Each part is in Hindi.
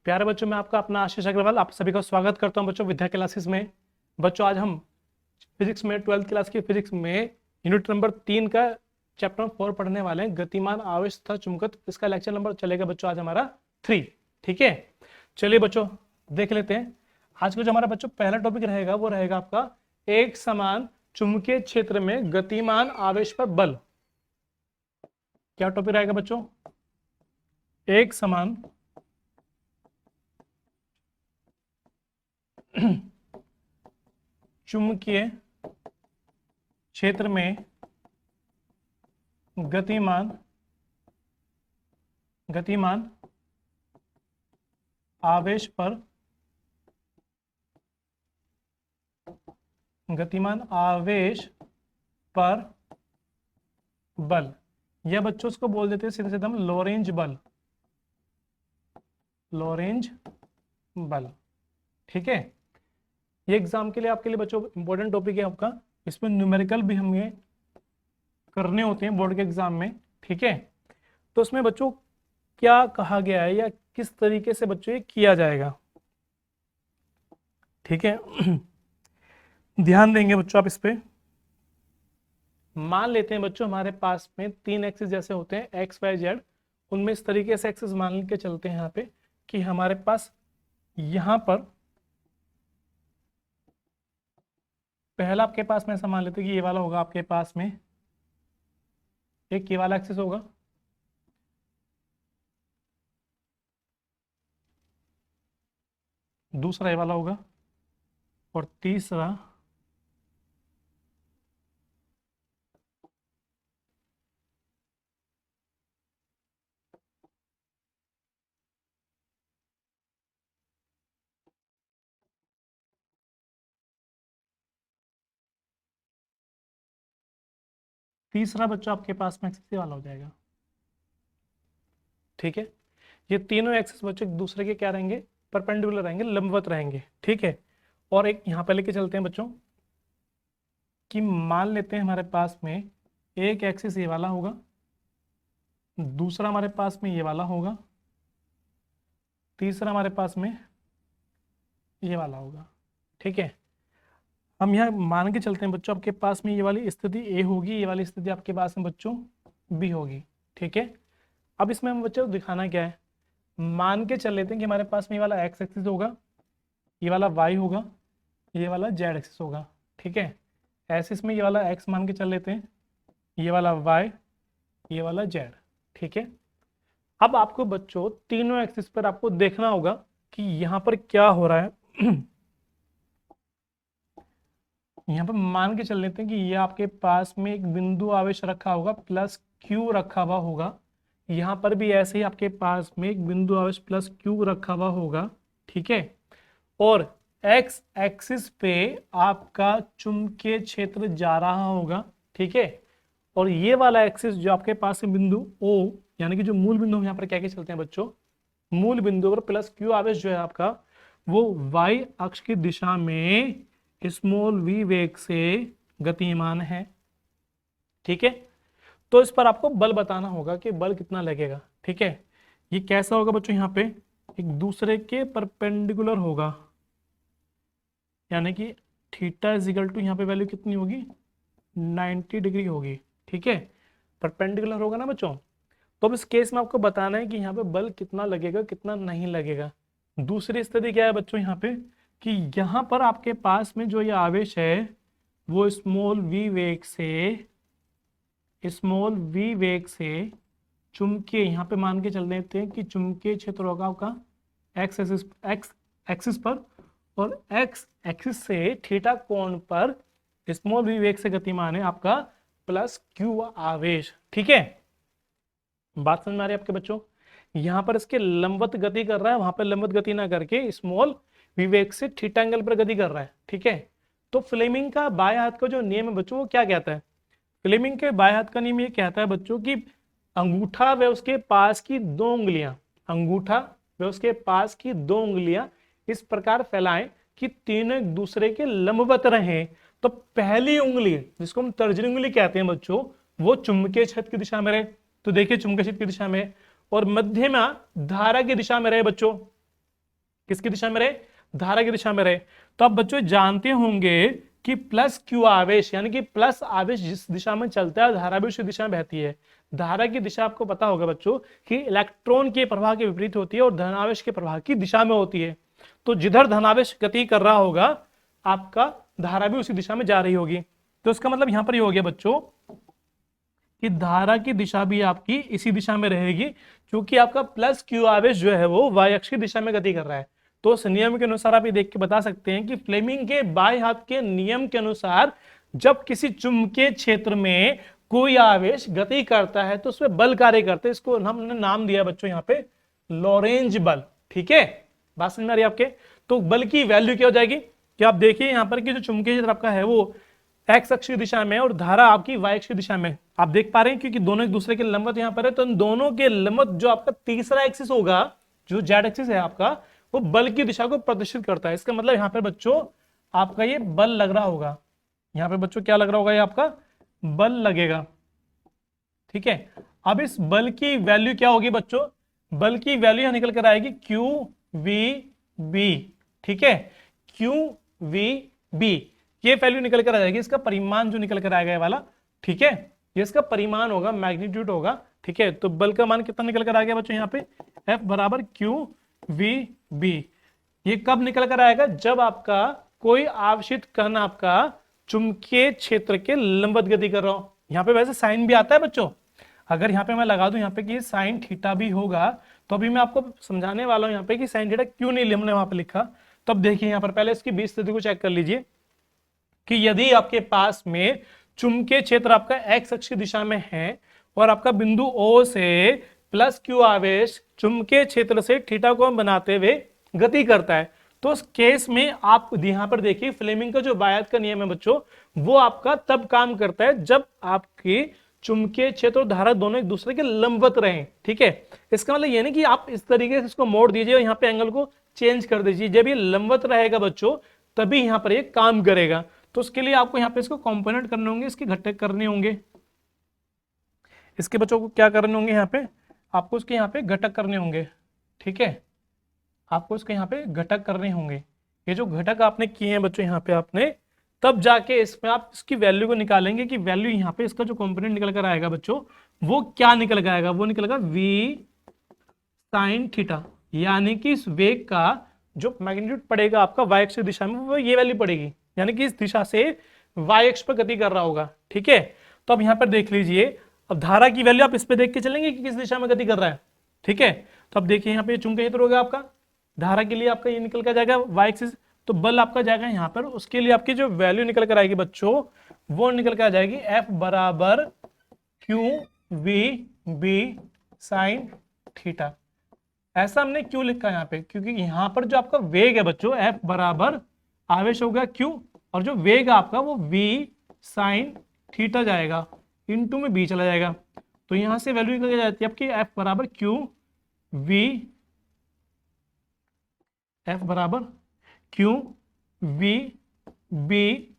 प्यारे बच्चों, मैं आपका अपना आशीष अग्रवाल आप सभी का स्वागत करता हूं बच्चों विद्या क्लासेस में। बच्चों, आज हम फिजिक्स में 12th क्लास की फिजिक्स में यूनिट नंबर 3 का चैप्टर 4 पढ़ने वाले हैं, गतिमान, आवेश तथा चुंबकत्व। इसका लेक्चर नंबर चलेगा बच्चों आज हमारा 3। ठीक है, चलिए बच्चों देख लेते हैं। आज का जो हमारा बच्चों पहला टॉपिक रहेगा वो रहेगा आपका एक समान चुंबकीय क्षेत्र में गतिमान आवेश पर बल। क्या टॉपिक रहेगा बच्चों? एक समान चुंबकीय क्षेत्र में गतिमान आवेश पर बल, या बच्चों उसको बोल देते हैं सीधे सीधे हम लोरेंज बल। ठीक है, ये एग्जाम के लिए आपके लिए बच्चों इंपॉर्टेंट टॉपिक है आपका। इसमें न्यूमेरिकल भी हमें करने होते हैं बोर्ड के एग्जाम में। ठीक है, तो उसमें बच्चों क्या कहा गया है या किस तरीके से बच्चों ये किया जाएगा, ठीक है ध्यान देंगे बच्चों आप इस पे। मान लेते हैं बच्चों हमारे पास में 3 एक्सिस जैसे होते हैं एक्स वाई जेड, उनमें इस तरीके से एक्सिस मान के चलते हैं यहाँ पे कि हमारे पास यहाँ पर पहला आपके पास में ऐसा मान लेते हैं कि ये वाला होगा आपके पास में, एक ये वाला एक्सिस होगा, दूसरा ये वाला होगा, और तीसरा बच्चों आपके पास में एक्सिस वाला हो जाएगा। ठीक है, ये तीनों एक्सिस बच्चों एक दूसरे के क्या रहेंगे? परपेंडिकुलर रहेंगे, लंबवत रहेंगे। ठीक है, और एक यहां पर लेके चलते हैं बच्चों कि मान लेते हैं हमारे पास में एक एक्सिस ये वाला होगा, दूसरा हमारे पास में ये वाला होगा, तीसरा हमारे पास में ये वाला होगा। ठीक है, हम यहाँ मान के चलते हैं बच्चों आपके पास में ये वाली स्थिति ए होगी, ये वाली स्थिति आपके पास में बच्चों बी होगी। ठीक है, अब इसमें हम बच्चों दिखाना क्या है, मान के चल लेते हैं कि हमारे पास में ये वाला एक्स एक्सिस होगा, ये वाला वाई होगा, ये वाला जेड एक्सिस होगा। ठीक है, ऐसे इसमें ये वाला एक्स मान के चल लेते हैं, ये वाला वाई, ये वाला जेड। ठीक है, अब आपको बच्चों तीनों एक्सिस पर आपको देखना होगा कि यहाँ पर क्या हो रहा है यहाँ पर मान के चल लेते हैं कि ये आपके पास में एक बिंदु आवेश रखा होगा प्लस क्यू रखा हुआ होगा, यहाँ पर भी ऐसे ही आपके पास में एक बिंदु आवेश प्लस क्यू रखा हुआ होगा। ठीक है, और एक्स एक्सिस पे आपका चुंबकीय क्षेत्र जा रहा होगा। ठीक है, और ये वाला एक्सिस जो आपके पास है बिंदु ओ, यानी कि जो मूल बिंदु हम यहाँ पर क्या चलते हैं बच्चों, मूल बिंदु पर प्लस क्यू आवेश जो है आपका वो वाई अक्ष की दिशा में स्मॉल वी वेग से गतिमान है। ठीक है, तो इस पर आपको बल बताना होगा कि बल कितना लगेगा। ठीक है, ये कैसा होगा बच्चों, यहाँ पे एक दूसरे के परपेंडिकुलर होगा, यानी कि थीटा इज इक्वल टू यहाँ पे वैल्यू कितनी होगी, 90 डिग्री होगी। ठीक है, परपेंडिकुलर होगा ना बच्चों, तो अब इस केस में आपको बताना है कि यहाँ पे बल कितना लगेगा कितना नहीं लगेगा। दूसरी स्थिति क्या है बच्चों यहाँ पे कि यहाँ पर आपके पास में जो ये आवेश है वो स्मॉल वी वेग से चुंबकीय, यहाँ पे मान के चल लेते हैं कि चुंबकीय क्षेत्र होगा आपका एक्स एक्सिस पर, और एक्स एक्सिस से थीटा कोण पर स्मॉल वी वेग से गतिमान है आपका प्लस क्यू आवेश। ठीक है, बात समझ में आ रही है आपके बच्चों? यहां पर इसके लंबवत गति कर रहा है, वहां पर लंबवत गति ना करके स्मॉल विवेक से थीटा एंगल पर गति कर रहा है। ठीक है, तो फ्लेमिंग का बाएं हाथ का जो नियम है बच्चों वो क्या कहता है? फ्लेमिंग के बाएं हाथ का नियम ये कहता है बच्चों कि अंगूठा व उसके पास की 2 उंगलियां, अंगूठा व उसके पास की 2 उंगलियां इस प्रकार फैलाएं कि तीनों एक दूसरे के लंबवत रहें। तो पहली उंगली जिसको हम तर्जनी उंगली कहते हैं बच्चों, वो चुंबकीय क्षेत्र की दिशा में रहे, तो देखिए चुंबकीय क्षेत्र की दिशा में, और मध्यमा धारा की दिशा में रहे बच्चों। किसकी दिशा में रहे, धारा की दिशा में रहे। तो आप बच्चों जानते होंगे कि प्लस क्यू आवेश यानी कि प्लस आवेश जिस दिशा में चलता है धारा भी उसी दिशा में बहती है। धारा की दिशा आपको पता होगा बच्चों कि इलेक्ट्रॉन के प्रवाह के विपरीत होती है और धनावेश के प्रवाह की दिशा में होती है। तो जिधर धनावेश गति कर रहा होगा आपका धारा भी उसी दिशा में जा रही होगी। तो इसका मतलब यहां पर ये हो गया बच्चों कि धारा की दिशा भी आपकी इसी दिशा में रहेगी, क्योंकि आपका प्लस क्यू आवेश जो है वो वाई अक्ष की दिशा में गति कर रहा है। तो उस नियम के अनुसार आप ये देख के बता सकते हैं कि फ्लेमिंग के बाएं हाथ के नियम के अनुसार जब किसी चुंबकीय क्षेत्र में कोई आवेश गति करता है तो उसमें बल कार्य करते हैं। इसको हमने नाम दिया बच्चों यहाँ पे लॉरेंज बल। ठीक है, बात समझ में आ रही है आपके। तो बल की वैल्यू क्या हो जाएगी कि आप देखिए यहाँ पर कि जो चुंबकीय क्षेत्र आपका है वो एक्स अक्ष की दिशा में और धारा आपकी वाई अक्ष की दिशा में आप देख पा रहे हैं, क्योंकि दोनों एक दूसरे के लंबवत यहाँ पर है। तो इन दोनों के लंबवत जो आपका तीसरा एक्सिस होगा, जो जेड एक्सिस है आपका, वो बल की दिशा को प्रदर्शित करता है। इसका मतलब यहाँ पे बच्चों आपका ये बल लग रहा होगा। यहाँ पे बच्चों क्या लग रहा होगा, ये आपका बल लगेगा। ठीक है, अब इस बल की वैल्यू क्या होगी बच्चों, बल की वैल्यू यहां निकल कर आएगी क्यू वी बी। ठीक है, क्यू वी बी ये वैल्यू निकल कर आ जाएगी। इसका परिमाण जो निकल कर आएगा ये वाला, ठीक है, ये इसका परिमाण होगा, मैग्नीट्यूड होगा। ठीक है, तो बल का मान कितना निकल कर आ गया बच्चों यहाँ पे, F बराबर क्यू वी बी। ये कब निकल कर आएगा, जब आपका कोई आवेशित कण आपका चुंबकीय क्षेत्र के लंबवत गति कर रहा हो। यहाँ पे वैसे साइन भी आता है बच्चों, अगर यहाँ पे मैं लगा दूं यहाँ पे कि साइन थीटा भी होगा, तो अभी मैं आपको समझाने वाला हूं यहाँ पे कि साइन थीटा क्यों नहीं हमने वहां पे लिखा। तब देखिए यहाँ पर पहले इसकी बीज स्थिति को चेक कर लीजिए कि यदि आपके पास में चुंबकीय क्षेत्र आपका एक्स अक्ष की दिशा में है और आपका बिंदु O से प्लस क्यू आवेश चुंबकीय क्षेत्र से थीटा कोण बनाते हुए गति करता है, तो उस केस में आप यहाँ पर देखिए फ्लेमिंग का जो बायत का नियम है बच्चों, वो आपका तब काम करता है जब आपकी चुंबकीय क्षेत्र और धारा दोनों एक दूसरे के लंबवत रहें। ठीक है, इसका मतलब ये नहीं कि आप इस तरीके से इसको मोड़ दीजिए और यहाँ पे एंगल को चेंज कर दीजिए। जब ये लंबवत रहेगा बच्चों तभी यहाँ पर ये काम करेगा। तो उसके लिए आपको यहाँ पे इसको कंपोनेंट करने होंगे, इसके घटक करने होंगे। इसके बच्चों को क्या करने होंगे, यहाँ पे आपको इसके यहाँ पे घटक करने होंगे। ठीक है, आपको इसके यहाँ पे घटक करने होंगे। ये जो घटक आपने किए हैं बच्चों यहाँ पे आपने, तब जाके इसमें आप इसकी वैल्यू को निकालेंगे कि वैल्यू यहाँ पे इसका जो कंपोनेंट निकल कर आएगा बच्चों वो क्या निकल कर आएगा, वो निकलेगा v साइन थीटा, यानी कि इस वेग का जो मैग्नीट्यूड पड़ेगा आपका y अक्ष दिशा में वो ये वैल्यू पड़ेगी, यानी कि इस दिशा से y अक्ष पर गति कर रहा होगा। ठीक है, तो अब यहाँ पर देख लीजिए, अब धारा की वैल्यू आप इस पे देख के चलेंगे कि किस दिशा में गति कर रहा है। ठीक है, तो अब देखिए यहाँ पे चुंबकीय क्षेत्र होगा आपका, धारा के लिए आपका ये निकल कर जाएगा y एक्सिस, तो बल आपका जाएगा यहाँ पर। उसके लिए आपकी जो वैल्यू निकल कर आएगी बच्चों वो निकल कर आ जाएगी F बराबर Q V B sine theta. ऐसा हमने क्यों लिखा है यहाँ पे, क्योंकि यहाँ पर जो आपका वेग है बच्चों F बराबर आवेश होगा Q और जो वेग आपका वो v साइन थीटा जाएगा, इनटू में b चला जाएगा। तो यहां से वैल्यू निकल जाती है आपकी F बराबर क्यू वी, F बराबर Q V B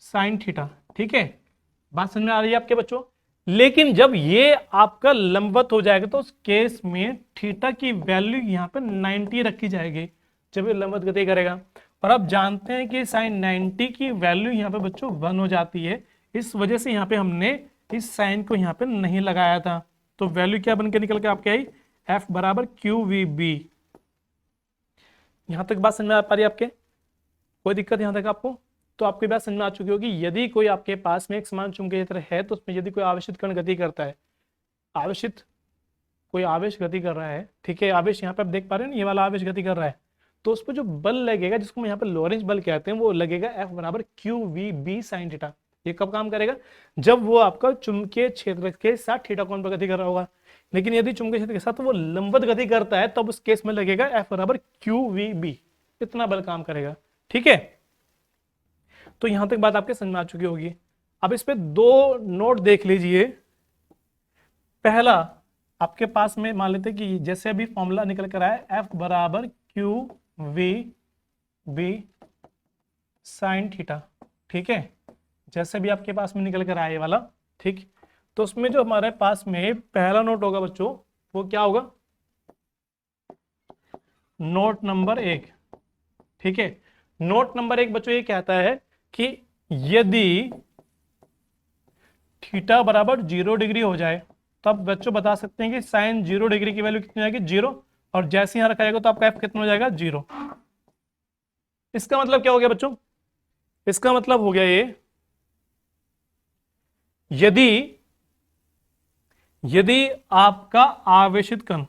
sine theta. ठीक है, बात समझ में आ रही है आपके बच्चों। लेकिन जब ये आपका लंबवत हो जाएगा तो उस केस में थीटा की वैल्यू यहाँ पे 90 रखी जाएगी जब ये लंबवत गति करेगा। और आप जानते हैं कि साइन 90 की वैल्यू यहाँ पे बच्चों 1 हो जाती है, इस वजह से यहाँ पे हमने इस साइन को यहाँ पे नहीं लगाया था। तो वैल्यू क्या बन के निकल के आपके आई, F बराबर क्यू वी बी। यहां तक बात समझ में आ पा रही है आपके, कोई दिक्कत यहां तक आपको? तो आपकी बात समझ में आ चुकी होगी। यदि कोई आपके पास में एक समान चुंबकीय क्षेत्र है तो उसमें यदि कोई आवेशित कण गति करता है, आवेशित कोई आवेश गति कर रहा है, ठीक है, आवेश यहाँ पे आप देख पा रहे हैं ना, ये वाला आवेश गति कर रहा है, तो उस पर जो बल लगेगा जिसको हम यहाँ पे लॉरेंज बल कहते हैं वो लगेगा F बराबर Q V B sine theta. ये कब काम करेगा, जब वो आपका चुंबकीय क्षेत्र के साथ थीटा कोण पर गति कर रहा होगा। लेकिन यदि चुंबकीय क्षेत्र के साथ वो लंबवत गति करता है तब उस केस में लगेगा F बराबर क्यू वी बी, इतना बल काम करेगा। ठीक है, तो यहां तक बात आपके समझ में आ चुकी होगी। अब इस पे दो नोट देख लीजिए। पहला आपके पास में मान लेते कि जैसे अभी फॉर्मूला निकल कर आया F बराबर Q V B sine theta. ठीक है, जैसे भी आपके पास में निकल कर आया ये वाला, ठीक, तो उसमें जो हमारे पास में पहला नोट होगा बच्चों वो क्या होगा, नोट नंबर 1, ठीक है। नोट नंबर 1 बच्चों ये कहता है कि यदि थीटा बराबर 0 डिग्री हो जाए, तब बच्चों बता सकते हैं कि साइन 0 डिग्री की वैल्यू कितनी आएगी, 0। और जैसे यहां रखा जाएगा तो आपका एफ कितना हो जाएगा, 0। इसका मतलब क्या हो गया बच्चों, इसका मतलब हो गया ये, यदि यदि आपका आवेशित कण,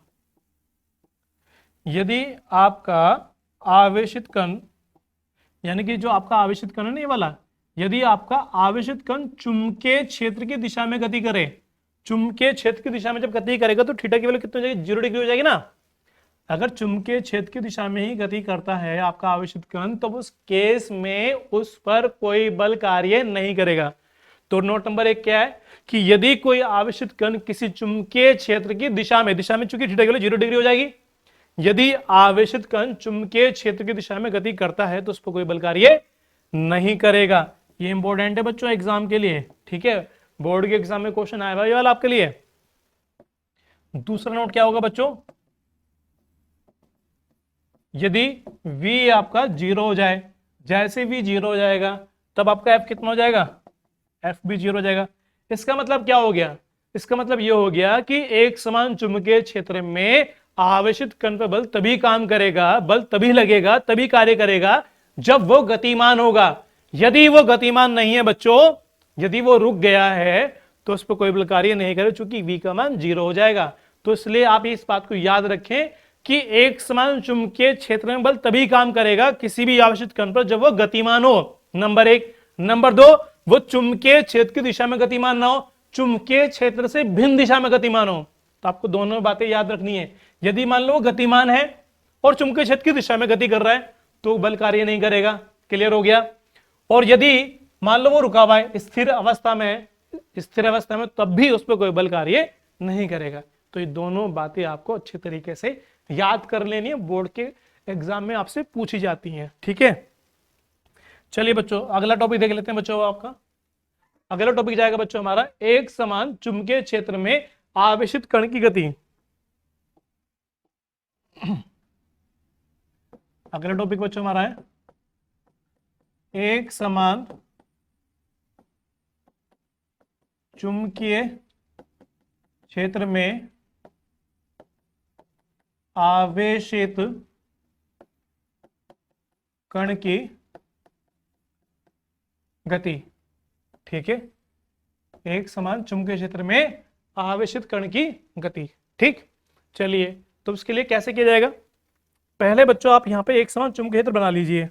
यदि आपका आवेशित कण, यानी कि जो आपका आवेशित कण है ना ये वाला, यदि आपका आवेशित कण चुंबकीय क्षेत्र की दिशा में गति करे, चुंबकीय क्षेत्र की दिशा में जब गति करेगा तो थीटा की वैल्यू कितनी हो जाएगी, 0 डिग्री हो जाएगी ना। अगर चुंबकीय क्षेत्र की दिशा में ही गति करता है आपका आवेशित कण, तो उस केस में उस पर कोई बल कार्य नहीं करेगा। तो नोट नंबर 1 क्या है कि यदि कोई आवेशित कण किसी चुंबकीय क्षेत्र की दिशा में चूंकि थीटा की वैल्यू 0 डिग्री हो जाएगी, यदि आवेशित कण चुंबकीय क्षेत्र की दिशा में गति करता है तो उस पर कोई बल कार्य नहीं करेगा। ये इंपॉर्टेंट है बच्चों एग्जाम के लिए, ठीक है। बोर्ड के एग्जाम में क्वेश्चन आया भाई वाला आपके लिए। दूसरा नोट क्या होगा बच्चों, यदि v आपका 0 हो जाए, जैसे v 0 हो जाएगा तब आपका f कितना हो जाएगा, f भी 0 हो जाएगा। इसका मतलब क्या हो गया, इसका मतलब यह हो गया कि एक समान चुंबकीय क्षेत्र में आवेशित कण पर बल तभी काम करेगा, बल तभी लगेगा, तभी कार्य करेगा जब वो गतिमान होगा। यदि वो गतिमान नहीं है बच्चों, यदि वो रुक गया है तो उस पर कोई बल कार्य नहीं करेगा, चूंकि v का मान 0 हो जाएगा। तो इसलिए आप इस बात को याद रखें कि एक समान चुंबकीय क्षेत्र में बल तभी काम करेगा किसी भी आवेशित कण पर जब वो गतिमान हो, नंबर 1। नंबर 2, वो चुंबकीय क्षेत्र की दिशा में गतिमान ना हो, चुंबकीय क्षेत्र से भिन्न दिशा में गतिमान हो। तो आपको दोनों बातें याद रखनी है। यदि मान लो वो गतिमान है और चुंबकीय क्षेत्र की दिशा में गति कर रहा है तो बल कार्य नहीं करेगा, क्लियर हो गया। और यदि मान लो वो रुका हुआ है, स्थिर अवस्था में, तब भी उस पर कोई बल कार्य नहीं करेगा। तो ये दोनों बातें आपको अच्छे तरीके से याद कर लेनी है, बोर्ड के एग्जाम में आपसे पूछी जाती हैं, ठीक है। चलिए बच्चों अगला टॉपिक देख लेते हैं बच्चों। आपका अगला टॉपिक जाएगा बच्चों हमारा एक समान चुंबकीय क्षेत्र में आवेशित कण की गति। अगला टॉपिक बच्चों हमारा है एक समान चुंबकीय क्षेत्र में आवेशित कण की गति, ठीक है। एक समान चुंबकीय क्षेत्र में आवेशित कण की गति, ठीक। चलिए तो उसके लिए कैसे किया जाएगा, पहले बच्चों आप यहां पे एक समान चुंबकीय क्षेत्र बना लीजिए।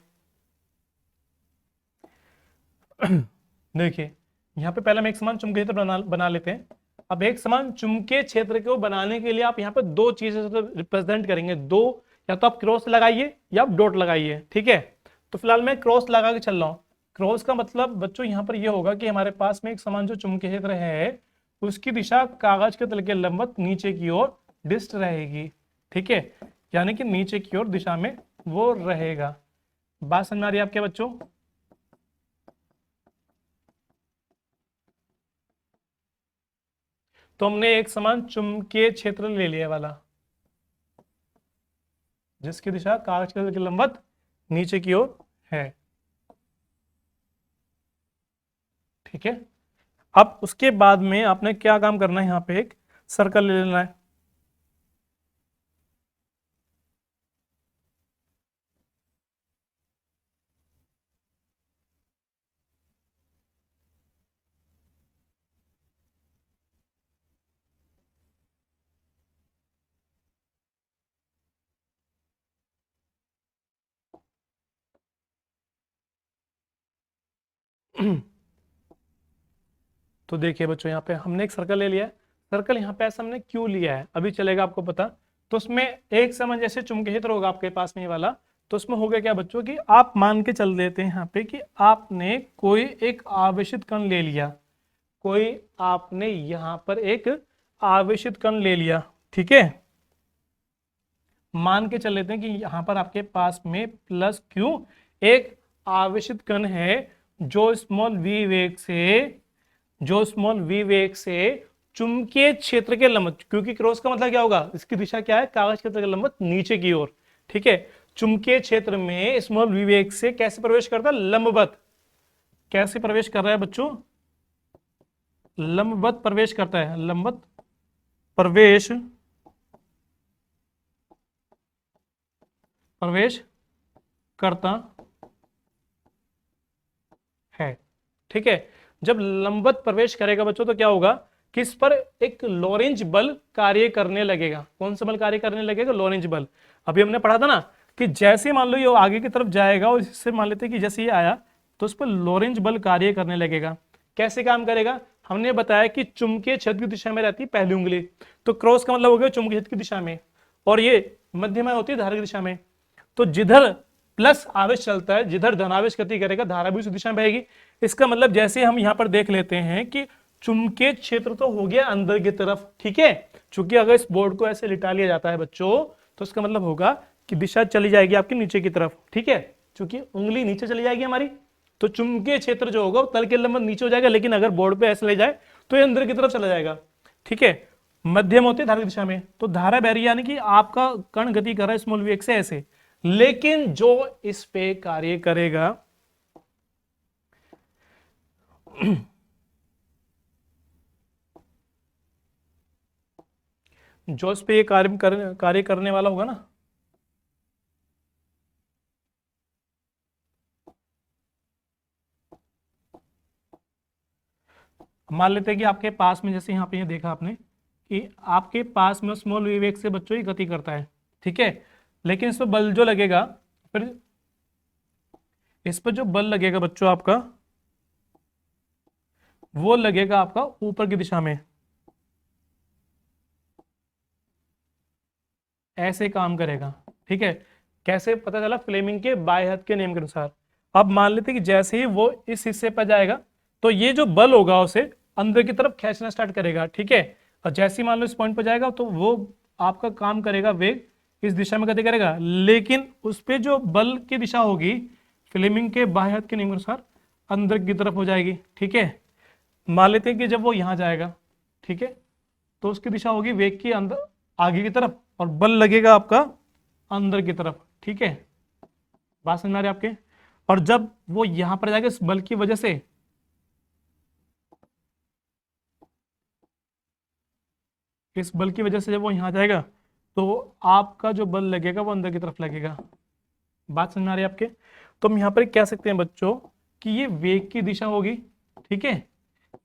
देखिए यहां पे पहले हम एक समान चुंबकीय क्षेत्र बना लेते हैं। अब एक समान चुंबकीय क्षेत्र को बनाने के लिए आप यहाँ पे दो चीजें रिप्रेजेंट करेंगे, दो, या तो आप क्रॉस लगाइए या आप डॉट लगाइए, ठीक है। तो फिलहाल मैं क्रॉस लगा के चल रहा हूँ। क्रॉस का मतलब बच्चों यहाँ पर यह होगा कि हमारे पास में एक समान जो चुंबकीय क्षेत्र है उसकी दिशा कागज के तल के लंबवत नीचे की ओर डिस्ट रहेगी, ठीक है, यानी कि नीचे की ओर दिशा में वो रहेगा। बात समझ आ रही है आपके बच्चों। तो हमने एक समान चुंबकीय क्षेत्र ले लिया वाला जिसकी दिशा कागज के तल के लंबवत नीचे की ओर है, ठीक है। अब उसके बाद में आपने क्या काम करना है, यहां पे एक सर्कल ले लेना है। तो देखिए बच्चों यहाँ पे हमने एक सर्कल ले लिया है। सर्कल यहाँ पे ऐसा हमने क्यों लिया है अभी चलेगा आपको पता। तो उसमें एक समान जैसे चुंबकीय क्षेत्र होगा आपके पास में ये वाला, तो उसमें हो गया क्या बच्चों कि आप मान के चल देते हैं यहाँ पे कि आपने कोई एक आवेशित कण ले लिया, कोई आपने यहाँ पर एक आवेशित कण ले लिया, ठीक है। मान के चल लेते हैं कि यहाँ पर आपके पास में प्लस क्यू एक आवेशित कण है जो स्मॉल वी वेग से चुंबकीय क्षेत्र के लंबवत, क्योंकि क्रॉस का मतलब क्या होगा, इसकी दिशा क्या है, कागज के तल के लंबवत नीचे की ओर, ठीक है। चुंबकीय क्षेत्र में स्मॉल v वेग से कैसे प्रवेश करता है? लंबवत। कैसे प्रवेश कर रहा है बच्चों? लंबवत प्रवेश करता है, लंबवत प्रवेश प्रवेश करता है। ठीक है। जब लंबवत प्रवेश करेगा बच्चों तो क्या होगा कि इस पर एक लॉरेंज बल कार्य करने लगेगा। कौन सा बल कार्य करने लगेगा? लॉरेंज बल। अभी हमने पढ़ा था ना कि जैसे मान लो ये आगे की तरफ जाएगा और इससे मान लेते हैं कि जैसे ये आया तो उस पर लॉरेंज बल कार्य करने लगेगा। कैसे काम करेगा? हमने बताया कि चुंबकीय क्षेत्र की दिशा में रहती है पहली उंगली, तो क्रॉस का मतलब हो गया चुंबकीय क्षेत्र की दिशा में, और ये मध्यमा होती है धारा की दिशा में। तो जिधर प्लस आवेश चलता है, जिधर धनावेश गति करेगा धारा भी उस दिशा में बहेगी। इसका मतलब जैसे हम यहां पर देख लेते हैं कि चुंबकीय क्षेत्र तो हो गया अंदर की तरफ, ठीक है। चूंकि अगर इस बोर्ड को ऐसे लिटा लिया जाता है बच्चों तो इसका मतलब होगा कि दिशा चली जाएगी आपकी नीचे की तरफ, ठीक है। चूंकि उंगली नीचे चली जाएगी हमारी तो चुंबकीय क्षेत्र जो होगा तल के लंबवत नीचे हो जाएगा, लेकिन अगर बोर्ड पे ऐसे ले जाए तो ये अंदर की तरफ चला जाएगा, ठीक है। मध्यम होती है धारा की दिशा में, तो धारा बह रही है यानी कि आपका कण गति कर रहा है स्मॉल v से ऐसे, लेकिन जो इस पे कार्य करेगा जो इस पे कार्य करने वाला होगा ना, मान लेते हैं कि आपके पास में जैसे यहाँ पे ये देखा आपने कि आपके पास में स्मॉल v वेग से बच्चों ही गति करता है, ठीक है। लेकिन इस पर बल जो लगेगा, फिर इस पर जो बल लगेगा बच्चों आपका वो लगेगा आपका ऊपर की दिशा में, ऐसे काम करेगा, ठीक है। कैसे पता चला? फ्लेमिंग के बाएं हाथ के नियम के अनुसार। अब मान लेते हैं कि जैसे ही वो इस हिस्से पर जाएगा तो ये जो बल होगा उसे अंदर की तरफ खींचना स्टार्ट करेगा, ठीक है। और जैसे ही मान लो इस पॉइंट पर जाएगा तो वो आपका काम करेगा, वेग इस दिशा में गति करेगा, लेकिन उस पर जो बल की दिशा होगी फ्लेमिंग के बाएं हाथ के नियम के अनुसार अंदर की तरफ हो जाएगी, ठीक है। मान लेते हैं कि जब वो यहां जाएगा, ठीक है, तो उसकी दिशा होगी वेग की अंदर आगे की तरफ और बल लगेगा आपका अंदर की तरफ, ठीक है। बात समझ में आ रही है आपके? और जब वो यहां पर जाएगा इस बल की वजह से, इस बल की वजह से जब वो यहां जाएगा तो आपका जो बल लगेगा वो अंदर की तरफ लगेगा। बात समझ में आ रही है आपके? तो हम यहां पर कह सकते हैं बच्चों कि ये वेग की दिशा होगी, ठीक है।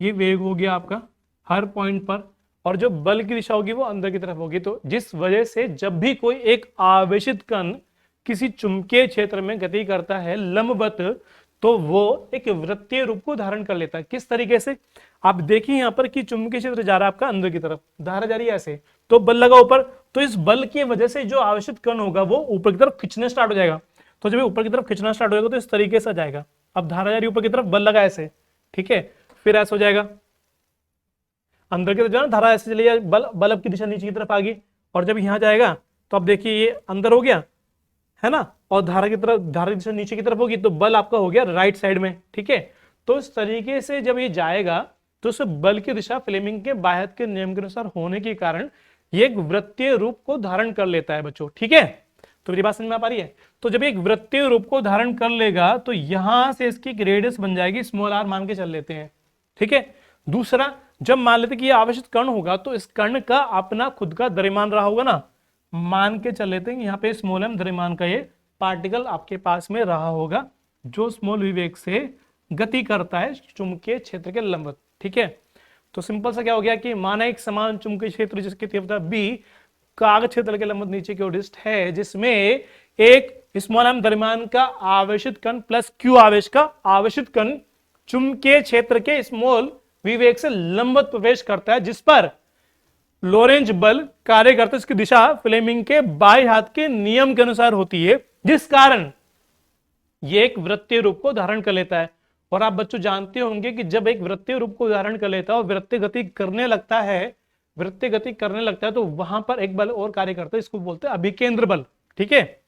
ये वेग हो गया आपका हर पॉइंट पर, और जो बल की दिशा होगी वो अंदर की तरफ होगी। तो जिस वजह से जब भी कोई एक आवेशित कण किसी चुंबकीय क्षेत्र में गति करता है लंबवत, तो वो एक वृत्तीय रूप को धारण कर लेता है। किस तरीके से? आप देखिए यहां पर कि चुंबकीय क्षेत्र जा रहा है आपका अंदर की तरफ, धारा जा रही है ऐसे, तो बल लगा ऊपर, तो इस बल की वजह से जो आवेशित कण होगा वो ऊपर की तरफ खींचने स्टार्ट हो जाएगा। तो जब ऊपर की तरफ खींचना स्टार्ट हो जाएगा तो इस तरीके से जाएगा। अब धारा जा रही ऊपर की तरफ, बल लगा ऐसे, ठीक है, फिर ऐसा हो जाएगा अंदर की तरफ, जो है धारा ऐसे चली जाए, बल्ब की दिशा नीचे की तरफ आ गई, और जब यहां जाएगा तो अब देखिए ये अंदर हो गया है ना, और धारा की तरफ, धारा की दिशा नीचे की तरफ होगी तो बल आपका हो गया राइट साइड में, ठीक है। तो इस तरीके से जब ये जाएगा तो उस बल की दिशा फ्लेमिंग के बाएं हाथ के नियम के अनुसार होने के कारण ये एक वृत्तीय रूप को धारण कर लेता है बच्चों, ठीक है। तो मेरी बात समझ में आ पा रही है? तो जब एक वृत्तीय रूप को धारण कर लेगा तो यहां से इसकी रेडियस बन जाएगी स्मॉल r, मान के चल लेते हैं, ठीक है। दूसरा, जब मान लेते कि ये आवेशित कण होगा तो इस कण का अपना खुद का द्रव्यमान रहा होगा ना, मान के चल लेते हैं यहाँ पे स्मॉल m द्रव्यमान का ये पार्टिकल आपके पास में रहा होगा जो स्मॉल v वेग से गति करता है चुंबकीय क्षेत्र के लंबवत, ठीक है। तो सिंपल सा क्या हो गया कि माना एक समान चुंबकीय क्षेत्र जिसकी तीव्रता b कागज क्षेत्र के लंबवत नीचे की ओर डिस्ट है, जिसमें एक स्मॉल m द्रव्यमान का आवेशित कण प्लस q आवेश का आवेशित कण चुंबकीय क्षेत्र के स्मॉल v वेग से लंबवत प्रवेश करता है, जिस पर लॉरेंज बल कार्य करता है। इसकी दिशा फ्लेमिंग के बाएं हाथ के नियम के अनुसार होती है, जिस कारण यह एक वृत्तीय रूप को धारण कर लेता है। और आप बच्चों जानते होंगे कि जब एक वृत्तीय रूप को धारण कर लेता है और वृत्तीय गति करने लगता है, वृत्तीय गति करने लगता है तो वहां पर एक बल और कार्य करता है, इसको बोलते हैं अभिकेंद्र बल, ठीक है।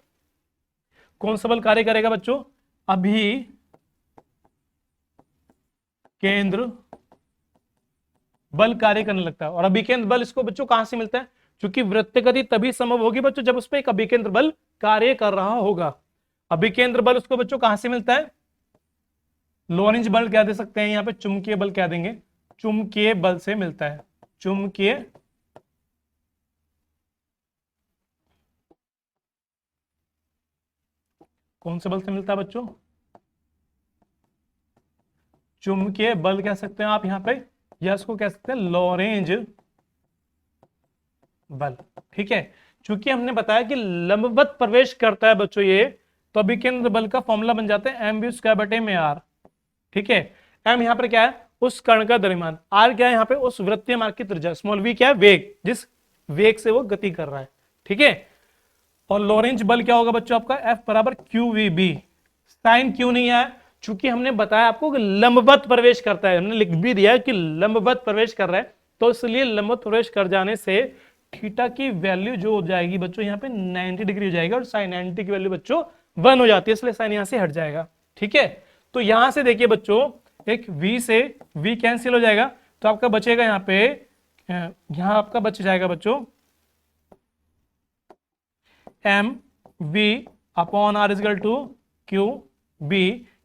कौन सा बल कार्य करेगा बच्चों? अभिकेंद्र बल कार्य करने लगता है। और अभिकेंद्र बल इसको बच्चों कहां से मिलता है? क्योंकि वृत्तीय गति तभी संभव होगी बच्चों जब उस पर एक अभिकेंद्र बल कार्य कर रहा होगा। अभिकेंद्र बल उसको बच्चों कहां से मिलता है? लॉरेंज बल क्या दे सकते हैं यहाँ पे, चुंबकीय बल क्या देंगे, चुंबकीय बल से मिलता है। चुंबकीय कौन से बल से मिलता है बच्चों? चुंबकीय बल कह सकते हैं आप यहाँ पे, या इसको कह सकते हैं लॉरेंज बल। ठीक है, चूंकि हमने बताया कि लंबवत प्रवेश करता है बच्चों ये, तो अभिकेंद्र बल का फॉर्मूला बन जाता है mv²/r। ठीक है, m यहाँ पर क्या है, उस कण का द्रव्यमान, r क्या है यहाँ पे, उस वृत्तीय मार्ग की त्रिज्या, स्मॉल v क्या है, वेग, जिस वेग से वो गति कर रहा है। ठीक है, और लॉरेंज बल क्या होगा बच्चों आपका, F बराबर QVB। साइन क्यों नहीं आया? चूंकि हमने बताया आपको कि लंबवत प्रवेश करता है, हमने लिख भी दिया कि लंबवत प्रवेश कर रहा है, तो इसलिए लंबवत प्रवेश कर जाने से थीटा की वैल्यू जो हो जाएगी बच्चों यहाँ पे 90 डिग्री हो जाएगी, और साइन 90 की वैल्यू बच्चों 1 हो जाती है, इसलिए साइन यहाँ से हट जाएगा। ठीक है, तो यहां से देखिए बच्चों, एक v से v कैंसिल हो जाएगा, तो आपका बचेगा यहाँ पे, यहां आपका बच जाएगा बच्चों mv/r = QB।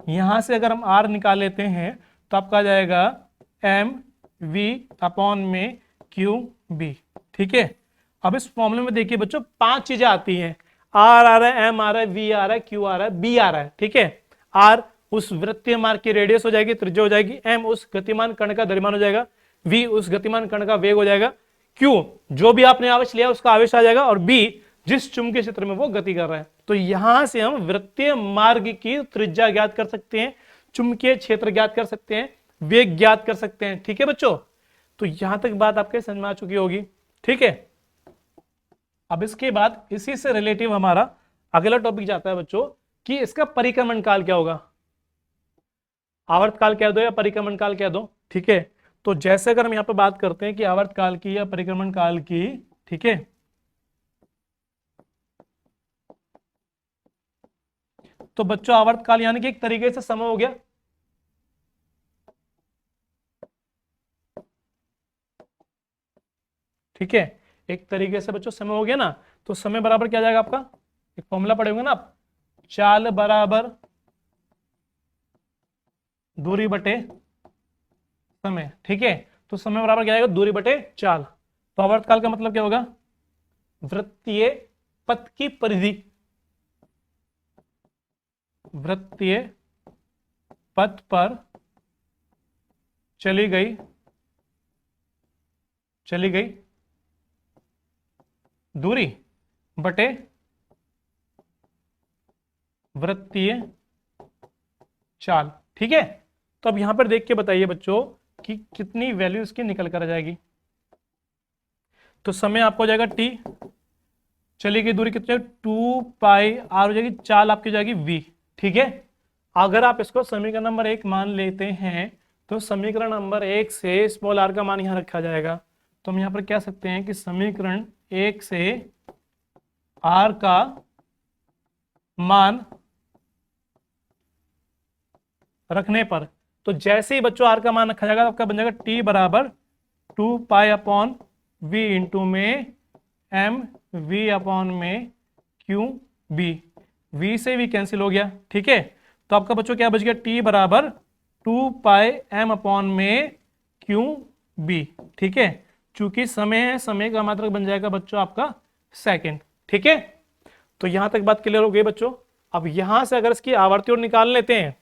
यहां से अगर हम r निकाल लेते हैं तो आपका आ जाएगा mv/QB। ठीक है, अब इस फॉर्मूले में देखिए बच्चों 5 चीजें आती हैं, r आ रहा है, m आ रहा है, v आ रहा है, q आ रहा है, b आ रहा है। ठीक है, r उस वृत्तीय मार्ग की रेडियस हो जाएगी, त्रिज्या हो जाएगी, m उस गतिमान कण का द्रव्यमान हो जाएगा, v उस गतिमान कण का वेग हो जाएगा, q जो भी आपने आवेश लिया उसका आवेश आ जाएगा, और b जिस चुंबकीय क्षेत्र में वो गति कर रहा है। तो यहां से हम वृत्तीय मार्ग की त्रिज्या ज्ञात कर सकते हैं, चुंबकीय क्षेत्र ज्ञात कर सकते हैं, वेग ज्ञात कर सकते हैं। ठीक है बच्चों, तो यहां तक बात आपके समझ में आ चुकी होगी। ठीक है, अब इसके बाद इसी से रिलेटिव हमारा अगला टॉपिक जाता है बच्चों कि इसका परिक्रमण काल क्या होगा। आवर्त काल कह दो या परिक्रमण काल कह दो। ठीक है, तो जैसे अगर हम यहां पर बात करते हैं कि आवर्त काल की या परिक्रमण काल की, ठीक है, तो बच्चों आवर्त काल यानी कि एक तरीके से समय हो गया। ठीक है, एक तरीके से बच्चों समय हो गया ना, तो समय बराबर क्या जाएगा आपका, एक फॉर्मूला पढ़ेंगे ना आप, चाल बराबर दूरी बटे समय। ठीक है, तो समय बराबर क्या आएगा, दूरी बटे चाल। तो आवर्त काल का मतलब क्या होगा, वृत्तीय पथ की परिधि, वृत्तीय पथ पर चली गई दूरी बटे वृत्तीय चाल। ठीक है, तो अब यहां पर देख के बताइए बच्चों कि कितनी वैल्यू इसकी निकल कर आ जाएगी। तो समय आपको हो जाएगा t, चली गई दूरी कितनी, 2πr हो जाएगी, चाल आपकी जाएगी v। ठीक है, अगर आप इसको समीकरण नंबर 1 मान लेते हैं तो समीकरण नंबर 1 से स्मॉल r का मान यहां रखा जाएगा। तो हम यहां पर कह सकते हैं कि समीकरण 1 से r का मान रखने पर, तो जैसे ही बच्चों r का मान रखा जाएगा तो आपका बन जाएगा t बराबर 2π/v इंटू में mv/में QB। v से v कैंसिल हो गया। ठीक है, तो आपका बच्चों क्या बच गया, t बराबर 2πm/में QB। ठीक है, चूंकि समय है, समय का मात्रक बन जाएगा बच्चों आपका सेकंड। ठीक है, तो यहां तक बात क्लियर हो गई बच्चों। अब यहां से अगर इसकी आवर्ती ओर निकाल लेते हैं,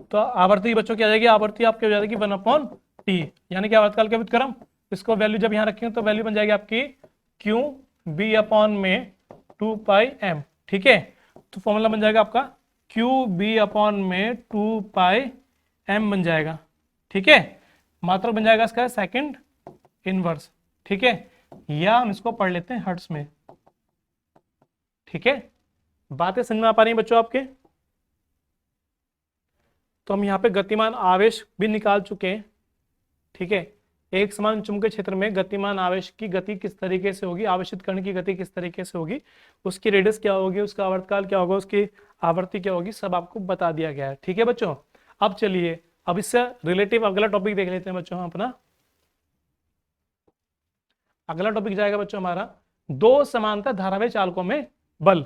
तो आवर्ती बच्चों क्या आ जाएगी, आवर्ती आपकी हो जाएगी 1/t, यानी कि आवर्तकाल के व्युत्क्रम। इसको वैल्यू जब यहां रखेंगे तो वैल्यू बन जाएगी आपकी QB/में 2πm। ठीक है, तो फॉर्मूला बन जाएगा आपका QB/में 2πm बन जाएगा। ठीक है, मात्रक बन जाएगा इसका सेकंड इनवर्स। ठीक है, या हम इसको पढ़ लेते हैं हर्ट्ज में। ठीक है, बातें समझ में आ पा रही हैं बच्चों आपके। तो हम यहाँ पे गतिमान आवेश भी निकाल चुके हैं। ठीक है, एक समान चुंबकीय क्षेत्र में गतिमान आवेश की गति किस तरीके से होगी, आवेशित कण की गति किस तरीके से होगी, उसकी रेडियस क्या होगी, उसका आवर्तकाल क्या होगा, उसकी आवृत्ति क्या होगी, सब आपको बता दिया गया है। ठीक है बच्चों। अब चलिए अब इससे रिलेटिव अगला टॉपिक देख लेते हैं बच्चों। हम अपना अगला टॉपिक जाएगा बच्चों हमारा दो समांतर धारावाही चालकों में बल।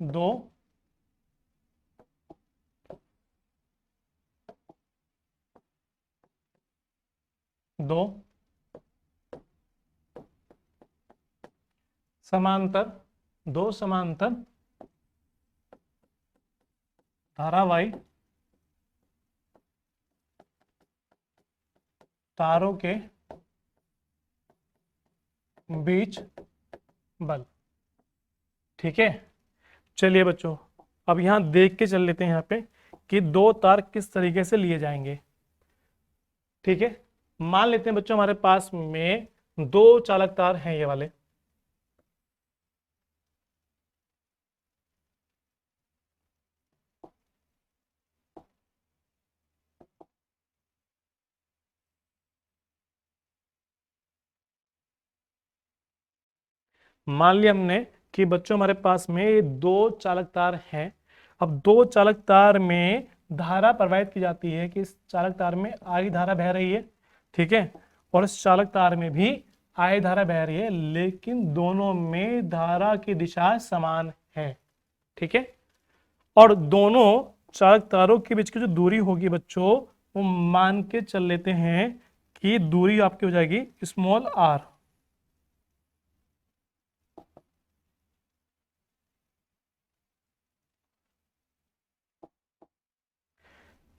दो दो समांतर धारावाही तारों के बीच बल। ठीक है, चलिए बच्चों अब यहां देख के चल लेते हैं यहाँ पे कि दो तार किस तरीके से लिए जाएंगे। ठीक है, मान लेते हैं बच्चों हमारे पास में दो चालक तार हैं ये वाले। मान लिया हमने कि बच्चों हमारे पास में ये दो चालक तार हैं। अब दो चालक तार में धारा प्रवाहित की जाती है कि इस चालक तार में आई धारा बह रही है। ठीक है, और इस चालक तार में भी आई धारा बह रही है, लेकिन दोनों में धारा की दिशा समान है। ठीक है, और दोनों चालक तारों के बीच की जो दूरी होगी बच्चों वो मान के चल लेते हैं कि दूरी आपकी हो जाएगी स्मॉल आर।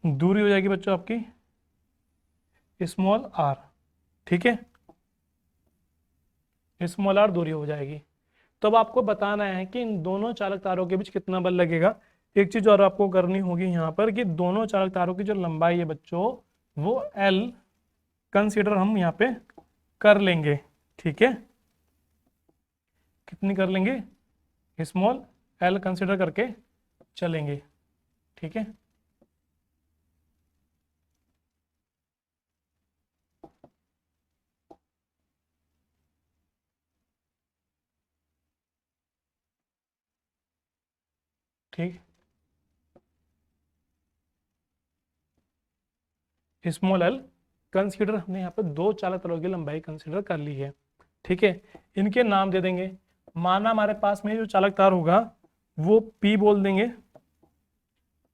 दूरी हो जाएगी बच्चों आपकी स्मॉल आर। ठीक है, स्मॉल आर दूरी हो जाएगी। तो अब आपको बताना है कि इन दोनों चालक तारों के बीच कितना बल लगेगा। एक चीज और आपको करनी होगी यहाँ पर कि दोनों चालक तारों की जो लंबाई है बच्चों वो एल कंसीडर हम यहाँ पे कर लेंगे। ठीक है, कितनी कर लेंगे, स्मॉल एल कंसीडर करके चलेंगे। ठीक है, ठीक, स्मॉल एल कंसीडर हमने यहाँ पे दो चालक तारों की लंबाई कंसीडर कर ली है। ठीक है, इनके नाम दे देंगे। माना हमारे पास में जो चालक तार होगा वो P बोल देंगे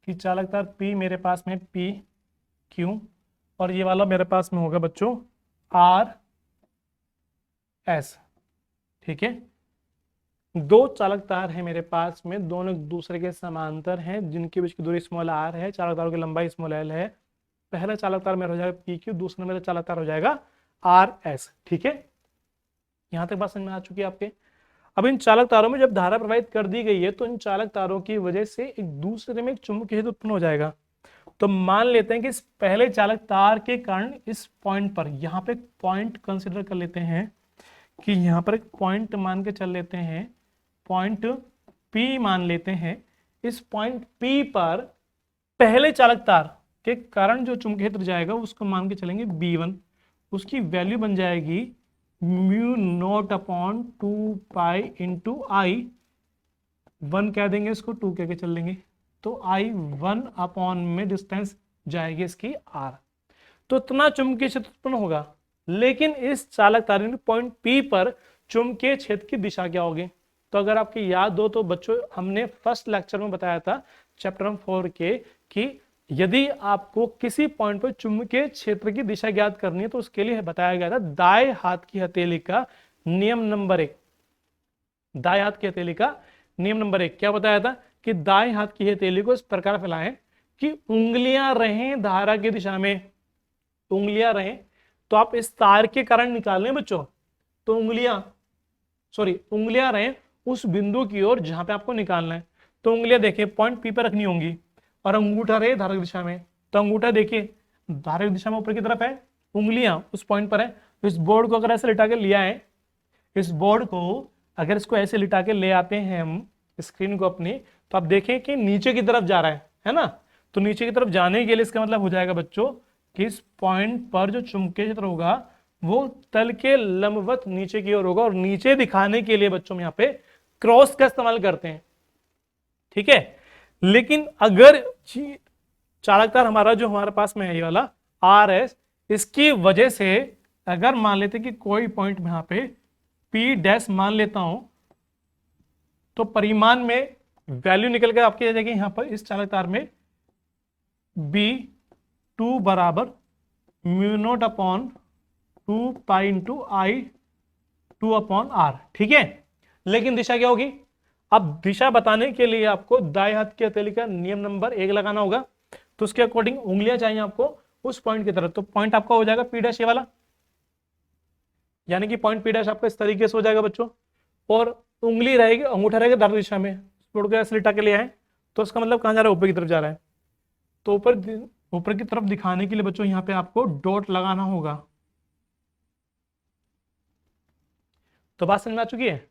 कि चालक तार P मेरे पास में P Q, और ये वाला मेरे पास में होगा बच्चों R S। ठीक है, दो चालक तार है मेरे पास में, दोनों एक दूसरे के समांतर हैं, जिनके बीच की दूरी स्मॉल r है, चालक तारों की लंबाई स्मॉल l है। पहला चालक तार मेरा हो जाएगा पी क्यू, दूसरा मेरा चालक तार हो जाएगा आर एस। ठीक है, यहां तक बात समझ में आ चुकी है आपके। अब इन चालक तारों में जब धारा प्रवाहित कर दी गई है तो इन चालक तारों की वजह से एक दूसरे में एक चुंबकीय क्षेत्र उत्पन्न हो जाएगा। तो मान लेते हैं कि इस पहले चालक तार के कारण इस पॉइंट पर, यहाँ पे एक पॉइंट कंसिडर कर लेते हैं कि यहाँ पर एक पॉइंट मान के चल लेते हैं, पॉइंट P मान लेते हैं। इस पॉइंट P पर पहले चालक तार के कारण जो चुंबकीय क्षेत्र जाएगा उसको मान के चलेंगे B1, उसकी वैल्यू बन जाएगी म्यू नॉट अपॉन 2 इंटू आई, 1 कह देंगे इसको, 2 कह के चल लेंगे, तो आई 1 अपॉन में डिस्टेंस जाएगी इसकी R। तो इतना चुंबकीय क्षेत्र उत्पन्न होगा। लेकिन इस चालक तार पॉइंट P पर चुंबकीय क्षेत्र की दिशा क्या होगी? तो अगर आपकी याद हो तो बच्चों हमने फर्स्ट लेक्चर में बताया था चैप्टर 4 के कि यदि आपको किसी पॉइंट पर चुंबकीय क्षेत्र की दिशा ज्ञात करनी है तो उसके लिए बताया गया था दाएं हाथ की हथेली का नियम नंबर 1। दाएं हाथ की हथेली का नियम नंबर 1 क्या बताया था कि दाएं हाथ की हथेली को इस प्रकार फैलाएं कि उंगलियां रहें धारा की दिशा में, उंगलियां रहें। तो आप इस तार के कारण निकाल लें बच्चों, तो उंगलियां रहें उस बिंदु की ओर जहां पे आपको निकालना है। तो उंगलियां देखिए पॉइंट P पर रखनी होंगी और अंगूठा रहे धारा की दिशा में। तो अंगूठा देखिए धारा की दिशा में ऊपर की तरफ है, उंगलियां उस पॉइंट पर है। तो इस बोर्ड को अगर ऐसे लिटा के लिया है, इस बोर्ड को अगर इसको ऐसे लिटा के ले आते हैं हम स्क्रीन को अपनी, तो आप देखें कि नीचे की तरफ जा रहा है ना। तो नीचे की तरफ जाने के लिए इसका मतलब हो जाएगा बच्चों कि इस पॉइंट पर जो चुंबकीय क्षेत्र होगा वो तल के लंबवत नीचे की ओर होगा, और नीचे दिखाने के लिए बच्चों में यहाँ पे क्रॉस का इस्तेमाल करते हैं, ठीक है। लेकिन अगर चालक तार हमारा जो हमारे पास में है ये वाला आर एस, इसकी वजह से अगर मान लेते कि कोई पॉइंट में यहाँ पे पी डैश मान लेता हूं, तो परिमाण में वैल्यू निकल कर आपकी आ जाएगी यहां पर इस चालक तार में B2 बराबर mu not upon 2 pi into I 2 upon R, ठीक है। लेकिन दिशा क्या होगी? अब दिशा बताने के लिए आपको दाएं हाथ की हथेली का नियम नंबर 1 लगाना होगा, तो उसके अकॉर्डिंग उंगलियां चाहिए आपको उस पॉइंट की तरफ। तो पॉइंट आपका हो जाएगा पी डैश ये वाला, यानी कि पॉइंट पी डैश आपका इस तरीके से हो जाएगा बच्चों, और उंगली रहेगी, अंगूठा रहेगा दाहिनी दिशा में, छोड़ के ऐसे लिटा के लिए आए, तो इसका मतलब कहां जा रहा है? ऊपर की तरफ जा रहा है। तो ऊपर की तरफ दिखाने के लिए बच्चों यहाँ पे आपको डॉट लगाना होगा। तो बात समझ में आ चुकी है?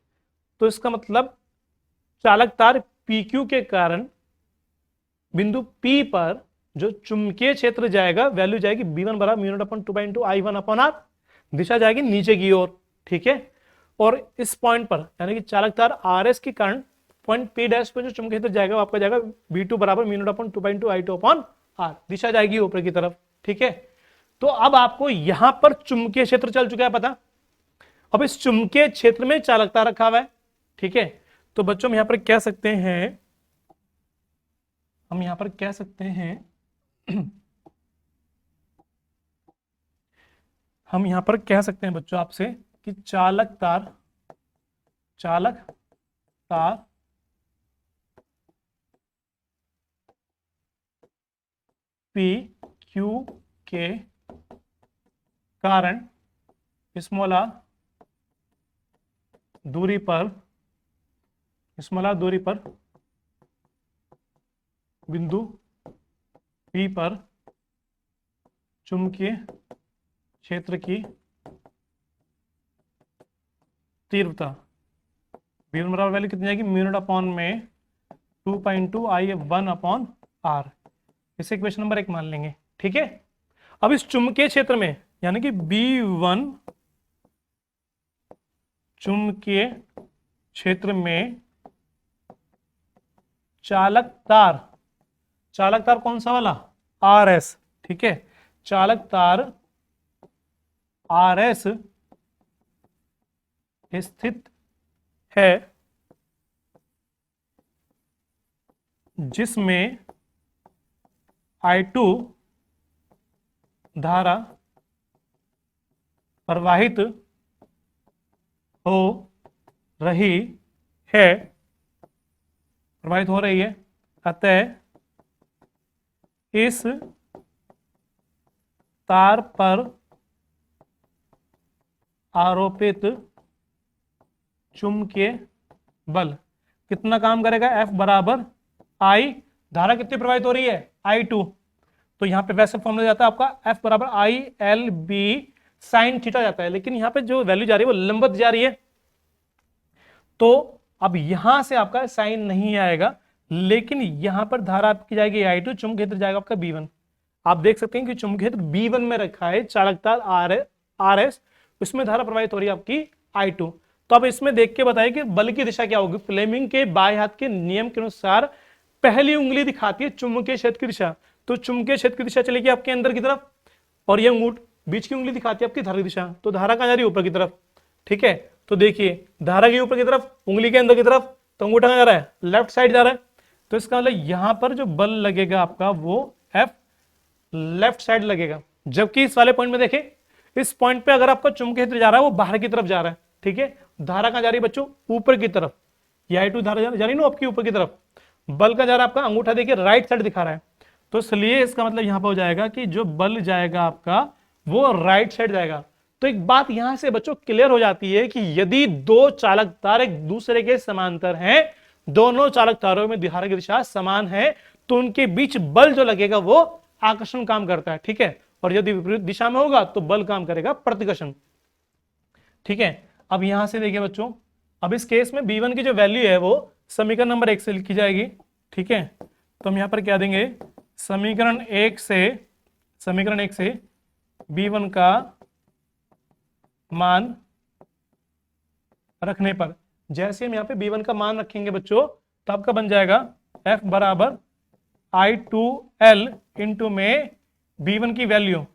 तो इसका मतलब चालक तार PQ के कारण बिंदु P पर जो चुंबकीय क्षेत्र जाएगा, वैल्यू जाएगी B1 बराबर mu not upon 2 pi into I1 upon R, दिशा जाएगी नीचे की ओर, ठीक है। और इस पॉइंट पर यानी कि चालक तार RS के कारण पॉइंट P डैश पर जो चुंबकीय क्षेत्र जाएगा वो आपका जाएगा B2 बराबर mu not upon 2 pi into I2 upon R, दिशा जाएगी ऊपर की तरफ, ठीक है। तो अब आपको यहां पर चुंबकीय क्षेत्र चल चुका है पता। अब इस चुंबकीय क्षेत्र में चालक तार रखा हुआ है, ठीक है। तो बच्चों हम यहां पर कह सकते हैं, हम यहां पर कह सकते हैं हम यहां पर कह सकते हैं बच्चों आपसे कि चालक तार PQ के कारण स्मॉल आर दूरी पर बिंदु P पर चुंबकीय क्षेत्र की तीव्रता B1 बराबर वैल्यू कितनी जाएगी? म्यू नॉट अपॉन में 2 pi into I1 upon R, इसे इक्वेशन नंबर 1 मान लेंगे, ठीक है। अब इस चुंबकीय क्षेत्र में यानी कि B1 चुंबकीय क्षेत्र में चालक तार कौन सा वाला? RS, ठीक है। चालक तार RS स्थित है जिसमें I2 धारा प्रवाहित हो रही है, अतः इस तार पर आरोपित चुंबकीय बल कितना काम करेगा? F बराबर I, धारा कितनी प्रवाहित हो रही है? I2। तो यहां पे वैसे फॉर्मूला जाता है आपका F बराबर ILB साइन थीटा जाता है, लेकिन यहां पे जो वैल्यू जा रही है वो लंबवत जा रही है, तो अब यहां से आपका साइन नहीं आएगा, लेकिन यहां पर धारा आपकी जाएगी I2, चुंबकीय क्षेत्र जाएगा आपका B1। आप देख सकते हैं कि चुंबकीय क्षेत्र B1 में रखा है चालक तार RS, उसमें धारा प्रवाहित हो रही है आपकी I2। तो अब इसमें देख के बताइए कि बल की दिशा क्या होगी। फ्लेमिंग के बाएं हाथ के नियम के अनुसार पहली उंगली दिखाती है चुंबकीय क्षेत्र की दिशा, तो चुंबकीय क्षेत्र की दिशा चलेगी आपके अंदर की तरफ, और ये अंगूठ बीच की उंगली दिखाती है आपकी धारा की दिशा, तो धारा कहां जा रही है? ऊपर की तरफ, ठीक है। तो देखिए धारा के ऊपर की तरफ, उंगली के अंदर की तरफ, तो अंगूठा कहां जा रहा है? लेफ्ट साइड जा रहा है। तो इसका मतलब यहां पर जो बल लगेगा आपका वो F लेफ्ट साइड लगेगा, जबकि इस वाले पॉइंट में देखें, इस पॉइंट पे अगर आपका चुंबकीय क्षेत्र जा रहा है वो बाहर की तरफ जा रहा है, ठीक है। धारा कहां जा रही है बच्चों? ऊपर की तरफ। ये I2 धारा जा रही है ना आपकी ऊपर की तरफ, बल का जा रहा है आपका, अंगूठा देखिए राइट साइड दिखा रहा है, तो इसलिए इसका मतलब यहां पर हो जाएगा कि जो बल जाएगा आपका वो राइट साइड जाएगा। तो एक बात यहां से बच्चों क्लियर हो जाती है कि यदि दो चालक तार एक दूसरे के समांतर हैं, दोनों चालक तारों में धारा की दिशा समान है, तो उनके बीच बल जो लगेगा वो आकर्षण काम करता है, ठीक है। और यदि विपरीत दिशा में होगा तो बल काम करेगा प्रतिकर्षण, ठीक है। अब यहां से देखिए बच्चों, अब इस केस में B1 की जो वैल्यू है वो समीकरण नंबर 1 से लिखी जाएगी, ठीक है। तो हम यहां पर क्या देंगे? समीकरण एक से b1 का मान रखने पर, जैसे हम यहाँ पे b1 का मान रखेंगे बच्चों, तो आपका बन जाएगा f बराबर I2L इंटू में b1 की वैल्यू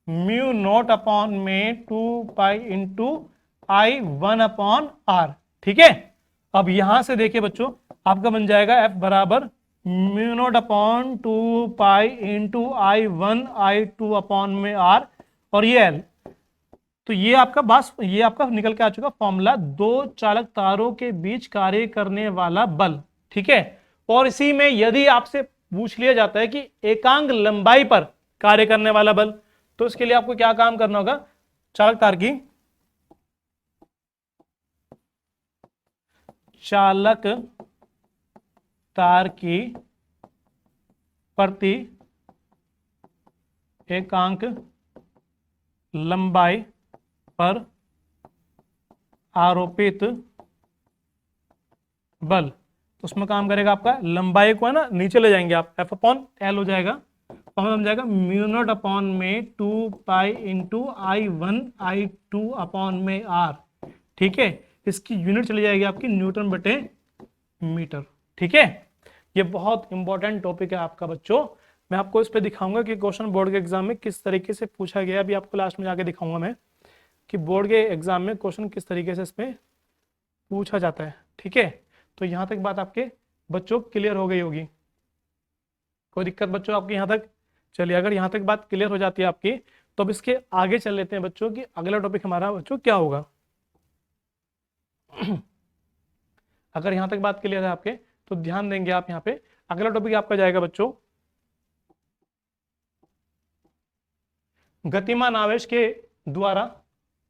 म्यू नॉट अपॉन में 2 pi into I1 upon R। ठीक है, अब यहां से देखिए बच्चों, आपका बन जाएगा f बराबर mu not upon 2 pi into I1 I2 upon में R, और ये L। तो ये आपका निकल के आ चुका फॉर्मूला, दो चालक तारों के बीच कार्य करने वाला बल। ठीक है, और इसी में यदि आपसे पूछ लिया जाता है कि एकांक लंबाई पर कार्य करने वाला बल, तो इसके लिए आपको क्या काम करना होगा, चालक तार की प्रति एकांक लंबाई पर आरोपित बल, तो उसमें काम करेगा आपका, लंबाई को है ना नीचे ले जाएंगे आप, F अपॉन L हो जाएगा, फॉर्मूला बन जाएगा म्यू नॉट अपॉन में 2 pi into I1 I2 upon में R। ठीक है, इसकी यूनिट चली जाएगी आपकी न्यूटन बटे मीटर। ठीक है, ये बहुत इंपॉर्टेंट टॉपिक है आपका बच्चों, मैं आपको इस पे दिखाऊंगा कि क्वेश्चन बोर्ड के एग्जाम में किस तरीके से पूछा गया, अभी आपको लास्ट में जाके दिखाऊंगा मैं कि बोर्ड के एग्जाम में क्वेश्चन किस तरीके से इसमें पूछा जाता है। ठीक है, तो यहां तक बात आपके बच्चों क्लियर हो गई होगी, कोई दिक्कत बच्चों आपकी यहां तक? चलिए, अगर यहां तक बात क्लियर हो जाती है आपकी, तो अब इसके आगे चल लेते हैं बच्चों कि अगला टॉपिक हमारा बच्चों क्या होगा। अगर यहां तक बात क्लियर है आपके, तो ध्यान देंगे आप, यहाँ पे अगला टॉपिक आपका जाएगा बच्चों गतिमान आवेश के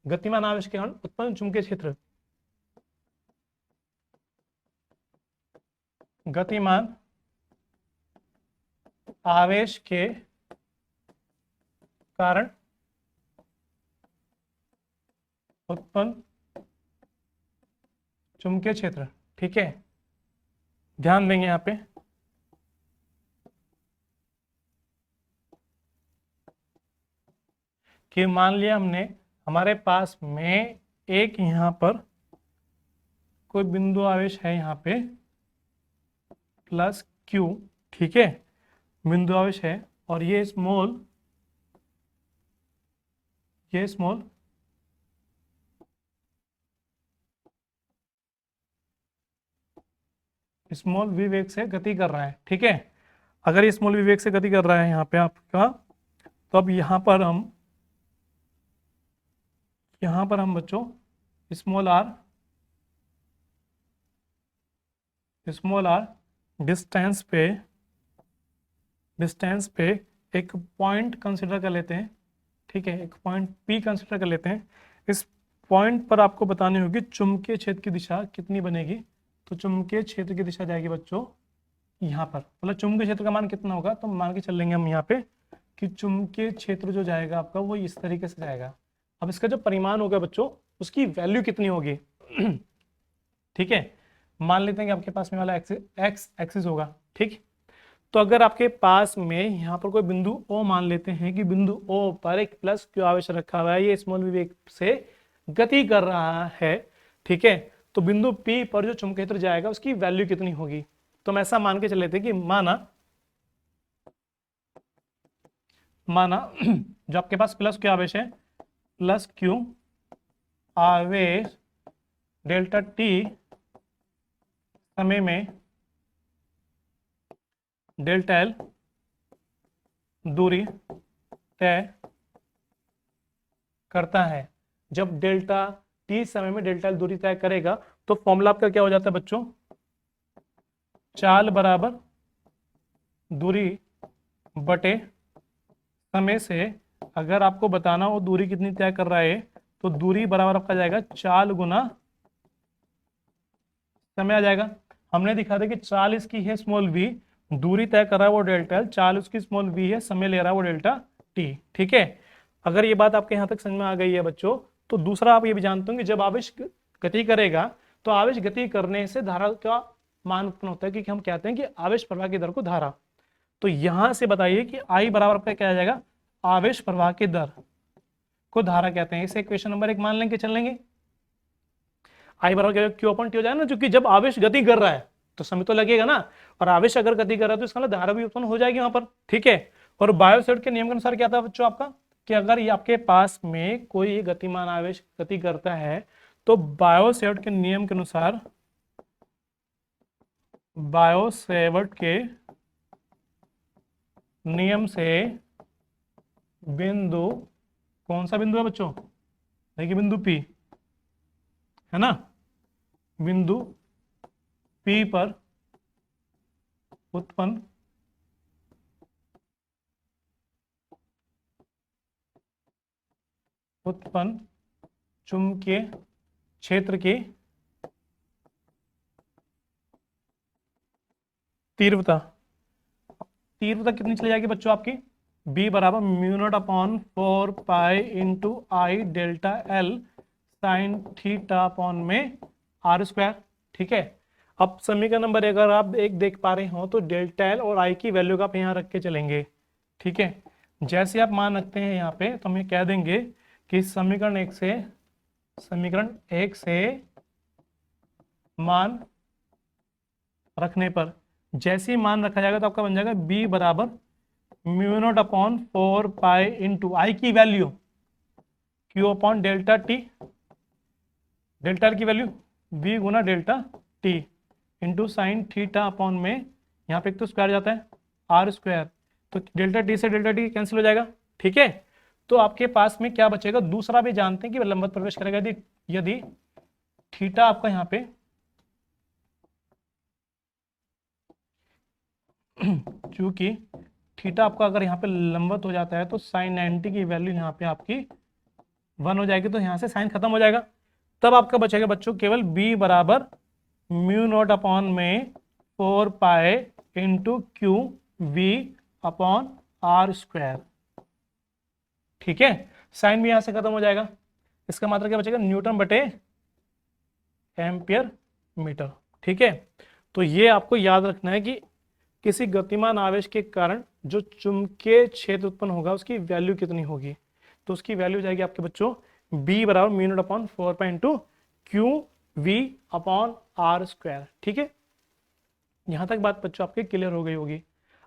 कारण उत्पन्न चुंबकीय क्षेत्र। गतिमान आवेश के कारण उत्पन्न चुंबकीय क्षेत्र। ठीक है, ध्यान देंगे यहाँ पे, कि मान लिया हमने हमारे पास में एक यहाँ पर कोई बिंदु आवेश है यहाँ पे प्लस Q। ठीक है, बिंदु आवेश है, और ये स्मॉल स्मॉल v वेग से गति कर रहा है। ठीक है, अगर ये स्मॉल v वेग से गति कर रहा है यहाँ पे आपका, तो अब यहाँ पर हम बच्चों स्मॉल r डिस्टेंस पे एक पॉइंट कंसिडर कर लेते हैं। ठीक है, एक पॉइंट P कंसिडर कर लेते हैं। इस पॉइंट पर आपको बतानी होगी चुंबकीय क्षेत्र की दिशा कितनी बनेगी, तो चुंबकीय क्षेत्र की दिशा जाएगी बच्चों यहाँ पर, मतलब चुंबकीय क्षेत्र का मान कितना होगा, तो मान के चल लेंगे हम यहाँ पे कि चुंबकीय क्षेत्र जो जाएगा आपका वो इस तरीके से जाएगा। अब इसका जो परिमाण होगा बच्चों, उसकी वैल्यू कितनी होगी। ठीक है, मान लेते हैं कि आपके पास में वाला एक्स एक्सिस होगा। ठीक, तो अगर आपके पास में यहाँ पर कोई बिंदु O मान लेते हैं कि बिंदु O पर एक प्लस Q आवेश रखा हुआ है, ये स्मॉल v वेग से गति कर रहा है। ठीक है, तो बिंदु P पर जो चुंबकीय क्षेत्र जाएगा उसकी वैल्यू कितनी होगी, तो हम ऐसा मान के चल लेते हैं कि माना जो आपके पास प्लस Q आवेश है, प्लस Q आवेश डेल्टा T समय में डेल्टा L दूरी तय करता है। जब डेल्टा T समय में डेल्टा L दूरी तय करेगा, तो फॉर्मूला आपका क्या हो जाता है बच्चों, चाल बराबर दूरी बटे समय से। अगर आपको बताना हो दूरी कितनी तय कर रहा है, तो दूरी बराबर आपका जाएगा चाल गुना समय आ जाएगा। हमने दिखा था कि चाल इसकी है स्मॉल v, दूरी तय कर रहा है वो डेल्टा L, चाल उसकी स्मॉल v है, समय ले रहा है वो डेल्टा T। ठीक है, अगर ये बात आपके यहाँ तक समझ में आ गई है बच्चों, तो दूसरा आप ये भी जानते हो कि जब आवेश गति करेगा, तो आवेश गति करने से धारा का मान उत्पन्न होता है, क्योंकि हम कहते हैं कि आवेश प्रवाह की दर को धारा। तो यहां से बताइए कि आई बराबर आपका क्या आ जाएगा, आवेश प्रवाह की दर को धारा कहते हैं। इसे इक्वेशन नंबर 1 मान लेंगे, चल लेंगे। आई बराबर क्या क्यू अपॉन टी हो जाएगा ना, क्योंकि जब आवेश गति कर रहा है तो समय तो लगेगा ना, और आवेश अगर गति कर रहा है तो इसका मतलब धारा भी उत्पन्न हो जाएगी वहां पर, ठीक है। और बायोसेट के नियम के अनुसार क्या था बच्चों आपका, कि अगर ये आपके पास में कोई गतिमान आवेश गति करता है तो बायोसेट के नियम के अनुसार, बायोसेवर्ट के नियम से बिंदु, कौन सा बिंदु है बच्चों, देखिए बिंदु P है ना, बिंदु P पर उत्पन्न चुंबकीय क्षेत्र की तीव्रता कितनी चली जाएगी बच्चों आपकी, B बराबर mu not upon 4 pi into I delta L sine theta upon में आर स्क्वायर, ठीक है। अब समीकरण नंबर अगर आप एक देख पा रहे हो तो डेल्टा एल और आई की वैल्यू का आप यहाँ रख के चलेंगे, ठीक है। जैसे आप मान रखते हैं यहाँ पे तो हम ये कह देंगे कि समीकरण एक से मान रखने पर, जैसे ही मान रखा जाएगा तो आपका बन जाएगा B बराबर mu not upon 4 pi into I की value Q upon delta T, delta L की वैल्यू V गुना delta T into sine theta upon में, यहाँ पे एक तो स्क्वायर जाता है आर स्क्वायर, तो डेल्टा टी से डेल्टा टी कैंसिल हो जाएगा, ठीक है। तो आपके पास में क्या बचेगा, दूसरा भी जानते हैं कि लंबवत प्रवेश करेगा यदि थीटा आपका यहाँ पे चूंकि थीटा आपका अगर यहाँ पे लंबवत हो जाता है तो साइन 90 की वैल्यू यहाँ पे आपकी 1 हो जाएगी, तो यहाँ से साइन खत्म हो जाएगा। तब आपका बचेगा बच्चों केवल B बराबर म्यू नॉट अपॉन में 4 pi into Q V upon R square, ठीक है। साइन भी यहाँ से खत्म हो जाएगा, इसका मात्रा क्या बचेगा, न्यूटन बटे एम्पियर मीटर, ठीक है। तो ये आपको याद रखना है कि किसी गतिमान आवेश के कारण जो चुंबकीय क्षेत्र उत्पन्न होगा उसकी वैल्यू कितनी होगी, तो उसकी वैल्यू जाएगी आपके बच्चों B बराबर mu not upon 4 pi into Q V upon R square, ठीक है। यहां तक बात बच्चों आपके क्लियर हो गई होगी।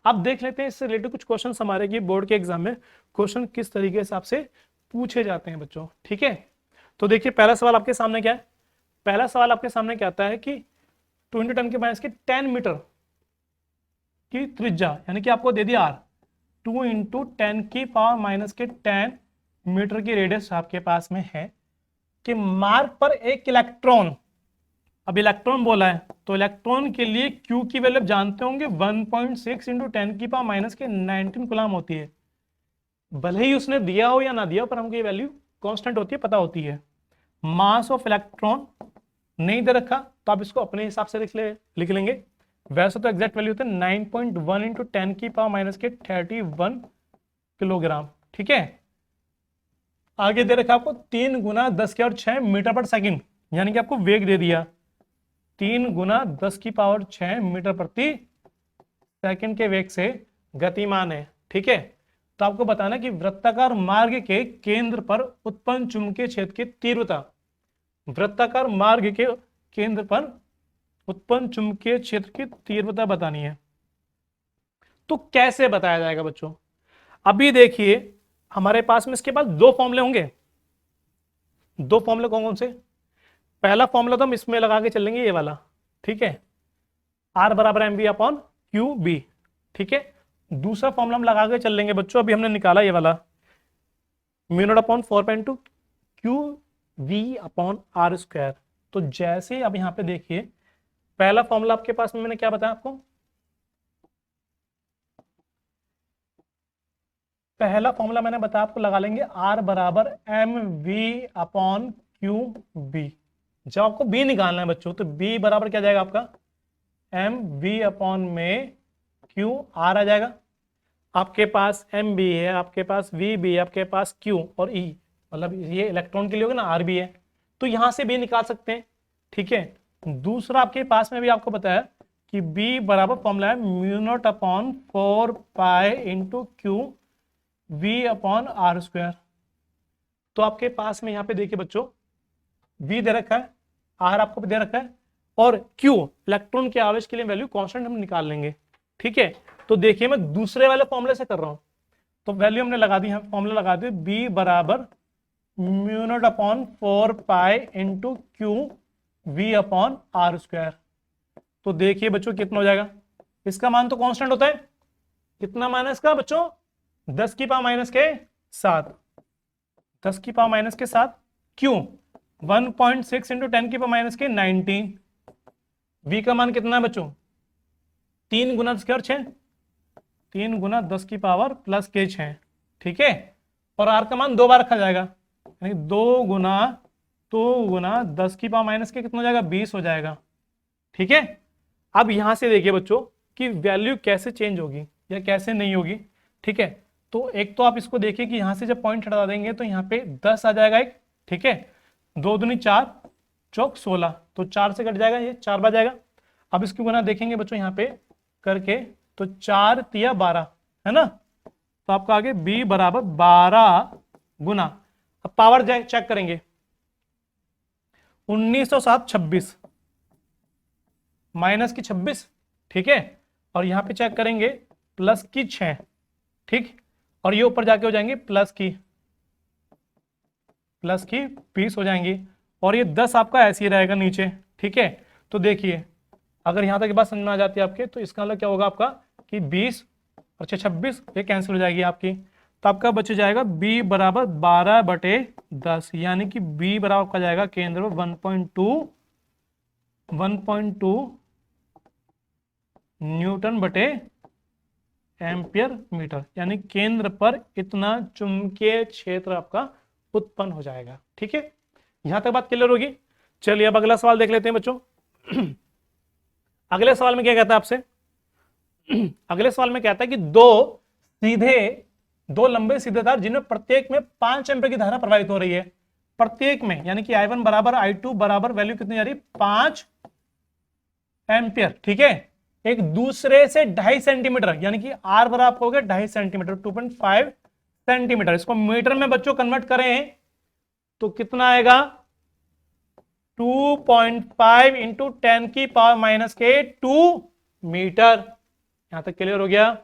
अब देख लेते हैं इससे रिलेटेड कुछ क्वेश्चन हमारे की बोर्ड के एग्जाम में क्वेश्चन किस तरीके से आपसे पूछे जाते हैं बच्चों, ठीक है। तो देखिए पहला सवाल आपके सामने क्या है, पहला सवाल आपके सामने क्या आता है कि 2 × 10 के माइनस के 10 मीटर की त्रिज्या, यानी कि आपको दे दिया R, 2 × 10 की पावर माइनस के 10 मीटर की रेडियस आपके पास में है कि मार्ग पर एक इलेक्ट्रॉन, अब इलेक्ट्रॉन बोला है तो इलेक्ट्रॉन के लिए Q की वैल्यू जानते होंगे 1.6 × 10 की पावर माइनस के 19 कूलम होती है, भले ही उसने दिया हो या ना दिया हो पर हमको ये वैल्यू कांस्टेंट होती है, पता होती है। मास ऑफ इलेक्ट्रॉन नहीं दे रखा तो आप इसको अपने हिसाब से लिख लेंगे, वैसे तो एग्जैक्ट वैल्यू होते हैं 9.1 × 10 की पावर माइनस के 31 किलोग्राम, ठीक है। आगे दे रखा आपको 3 × 10⁶ मीटर पर सेकंड, यानी कि आपको वेग दे दिया 3 × 10⁶ मीटर प्रति सेकंड के वेग से गतिमान है, ठीक है। तो आपको बताना कि वृत्ताकार मार्ग के केंद्र पर उत्पन्न चुंबकीय क्षेत्र की तीव्रता, वृत्ताकार मार्ग के केंद्र पर उत्पन्न चुंबकीय क्षेत्र की तीव्रता बतानी है। तो कैसे बताया जाएगा बच्चों, अभी देखिए हमारे पास में इसके बाद 2 फॉर्मूले होंगे, 2 फॉर्मूले कौन कौन से, पहला फॉर्मूला तो हम इसमें लगा के चलेंगे ये वाला, ठीक है, R बराबर mv अपॉन क्यू बी, ठीक है। दूसरा फॉर्मूला हम लगा के चल लेंगे बच्चों, अभी हमने निकाला ये वाला mu not upon 4 pi into Q V upon R square. तो जैसे अब यहाँ पे देखिए पहला फॉर्मूला आपके पास में मैंने क्या बताया आपको, पहला फॉर्मूला मैंने बताया आपको लगा लेंगे R बराबर M V upon Q B. जब आपको B निकालना है बच्चों तो B बराबर क्या जाएगा आपका एम वी अपॉन में क्यू आर आ जाएगा, आपके पास एम बी है, आपके पास वी बी है, आपके पास क्यू और ई, मतलब ये इलेक्ट्रॉन के लिए होगा ना आर बी है, तो यहां से B निकाल सकते हैं, ठीक है। दूसरा आपके पास में भी आपको बताया कि B बराबर फॉर्मूला है mu not upon 4 pi into Q V upon R square. तो आपके पास में यहाँ पे देखिए बच्चों V दे रखा है, R आपको दे रखा है, और Q इलेक्ट्रॉन के आवेश के लिए वैल्यू कांस्टेंट हम निकाल लेंगे। ठीक है, तो देखिए मैं दूसरे वाले फॉर्मूले से कर रहा हूं, तो वैल्यू हमने लगा दी, हम फॉर्मूला लगा दिए B बराबर mu not upon 4 pi into Q V upon R square. तो देखिए बच्चों कितना हो जाएगा, इसका मान तो कांस्टेंट होता है, कितना मान है इसका बच्चों, 10 की पावर माइनस के 7, 10 की पावर माइनस के 7, क्यों 1.6 इंटू 10 की पावर माइनस के 19। V का मान कितना है बच्चों, 3 गुना 10 की पावर 6, 3 गुना 10 की पावर प्लस के 6। ठीक है, और R का मान 2 बार रखा जाएगा, यानी 2 गुना 10 की पावर माइनस के कितना हो जाएगा, 20 हो जाएगा। ठीक है, अब यहां से देखिए बच्चों कि वैल्यू कैसे चेंज होगी या कैसे नहीं होगी। ठीक है, तो एक तो आप इसको देखिए कि यहां से जब पॉइंट हटा देंगे तो यहाँ पे 10 आ जाएगा एक। ठीक है, 2 दूनी 4, चौक 16, तो 4 से कट जाएगा, ये 4 बार जाएगा। अब इसकी गुना देखेंगे बच्चों यहाँ पे करके, तो 4 तिया 12 है ना, तो आपका आगे B बराबर 12 गुना, अब पावर जाए चेक करेंगे, 1907 26 माइनस की 26। ठीक है, और यहां पे चेक करेंगे प्लस की 6। ठीक, और ये ऊपर जाके हो जाएंगे प्लस की 20 हो जाएंगी, और ये 10 आपका ऐसे ही रहेगा नीचे। ठीक है, तो देखिए अगर यहां तक की बात समझ में आ जाती है आपके, तो इसका मतलब क्या होगा आपका कि 20 और 6 26, ये कैंसिल हो जाएगी आपकी, तो आपका बच जाएगा B बराबर 12/10, यानी कि B बराबर आपका जाएगा केंद्र में 1.2 न्यूटन बटे एम्पियर मीटर, यानी केंद्र पर इतना चुंबकीय क्षेत्र आपका उत्पन्न हो जाएगा। ठीक है, यहां तक बात क्लियर होगी। चलिए अब अगला सवाल देख लेते हैं बच्चों। अगले सवाल में क्या कहता है आपसे, अगले सवाल में कहता है कि दो लंबे सीधे तार जिनमें प्रत्येक में 5 एम्पीयर की धारा प्रवाहित हो रही है, प्रत्येक में, यानी कि I1 बराबर I2 बराबर वैल्यू कितनी आ रही, 5 एम्पियर। ठीक है, एक दूसरे से 2.5 सेंटीमीटर, यानी कि R बराबर हो गया 2.5 सेंटीमीटर, 2.5 सेंटीमीटर, इसको मीटर में बच्चों कन्वर्ट करें तो कितना आएगा, 2.5 इंटू 10 की पावर माइनस के 2 मीटर। यहां तक क्लियर हो गया।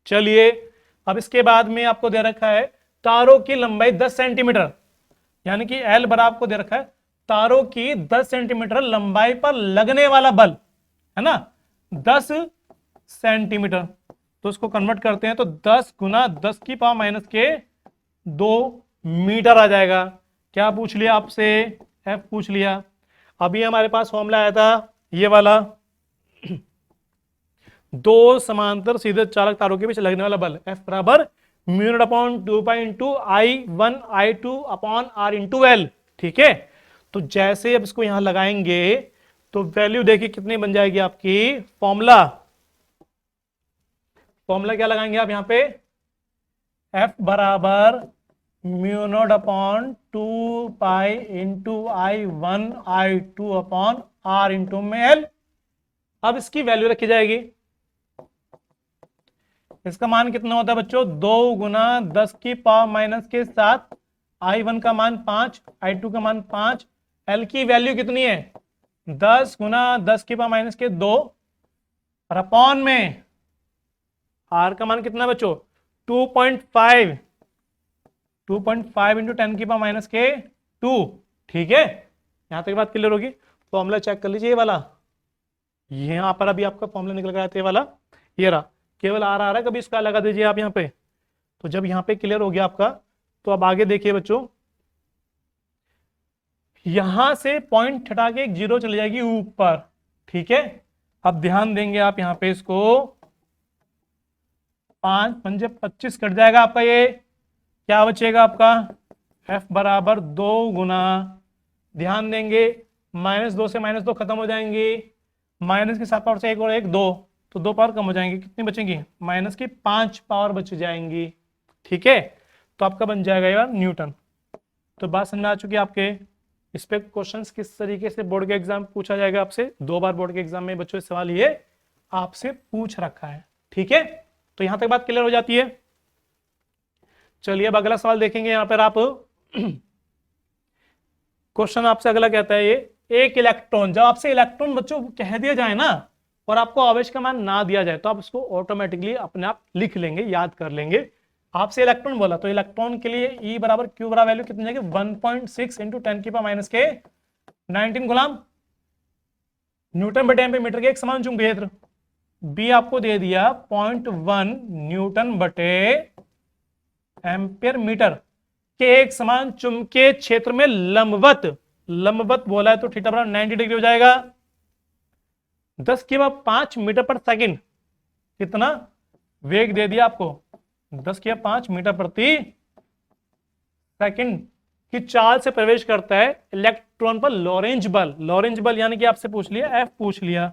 चलिए अब इसके बाद में आपको दे रखा है तारों की लंबाई 10 सेंटीमीटर, यानी कि L बराबर आपको दे रखा है तारों की 10 सेंटीमीटर लंबाई पर लगने वाला बल है ना, 10 सेंटीमीटर, तो इसको कन्वर्ट करते हैं तो 10 गुना 10 की पावर माइनस के 2 मीटर आ जाएगा। क्या पूछ लिया आपसे, F पूछ लिया। अभी हमारे पास फॉर्मूला आया था ये वाला, दो समांतर सीधे चालक तारों के बीच लगने वाला बल F बराबर mu not upon 2 pi into I1 I2 upon R into L। ठीक है, तो जैसे अब इसको यहां लगाएंगे तो वैल्यू देखिए कितनी बन जाएगी आपकी, फॉर्मूला क्या लगाएंगे आप यहां पे, F बराबर mu not upon 2 pi into I1 I2 upon R into में L। अब इसकी वैल्यू रखी जाएगी, इसका मान कितना होता है बच्चों, 2 गुना 10 की पावर माइनस के 7, I1 का मान 5, I2 का मान 5, L की वैल्यू कितनी है, 10 गुना 10 की पावर माइनस के 2, और अपॉन में R का मान कितना बच्चों, 2.5 इंटू 10 की पावर माइनस के 2। ठीक है, यहां तक बात क्लियर होगी। फॉर्मूला चेक कर लीजिए, ये वाला, यहां पर अभी आपका फॉर्मूला निकल गया था, वाला ये रहा, केवल R आ रहा है, कभी इसका लगा दीजिए आप यहां पे। तो जब यहां पे क्लियर हो गया आपका, तो अब आगे देखिए बच्चों, यहां से पॉइंट हटा के एक 0 चली जाएगी ऊपर। ठीक है, अब ध्यान देंगे आप यहां पे, इसको 5 पंजे 25 कट जाएगा आपका, ये क्या बचेगा आपका, F बराबर 2 गुना, ध्यान देंगे -2 से -2 खत्म हो जाएंगी, माइनस के 7 पावर से 1 और 1 2, तो 2 पावर कम हो जाएंगी, कितनी बचेंगी, माइनस की 5 पावर बच जाएंगी। ठीक है, तो आपका बन जाएगा यार न्यूटन। तो बात समझ आ चुकी है आपके। इस पे क्वेश्चंस किस तरीके से बोर्ड के एग्जाम पूछा जाएगा आपसे, 2 बार बोर्ड के एग्जाम में बच्चों सवाल ये आपसे पूछ रखा है। ठीक है, तो यहां तक बात क्लियर हो जाती है। चलिए अब अगला सवाल देखेंगे। यहां पर आप क्वेश्चन आपसे अगला कहता है, ये एक इलेक्ट्रॉन, जब आपसे इलेक्ट्रॉन बच्चों कह दिया जाए ना और आपको आवेश का मान ना दिया जाए तो आप इसको ऑटोमेटिकली अपने आप लिख लेंगे, याद कर लेंगे। आपसे इलेक्ट्रॉन बोला तो इलेक्ट्रॉन के लिए E बराबर Q बराबर वैल्यू कितनी जाएगी, 1.6 इंटू 10⁻⁻⁹ गुलाम न्यूटन बटे एम्पीयर मीटर के एक समान चुंबकीय क्षेत्र। बी आपको दे दिया 0.1 न्यूटन बटे एम्पीयर मीटर के एक समान चुंबकीय क्षेत्र में लंबवत, लंबवत बोला है तो थीटा बराबर 90 डिग्री हो जाएगा। 10⁵ मीटर पर सेकंड कितना वेग दे दिया आपको, 10⁵ मीटर प्रति सेकंड की चाल से प्रवेश करता है इलेक्ट्रॉन पर लॉरेंज बल। लॉरेंज बल यानी कि आपसे पूछ लिया, एफ पूछ लिया।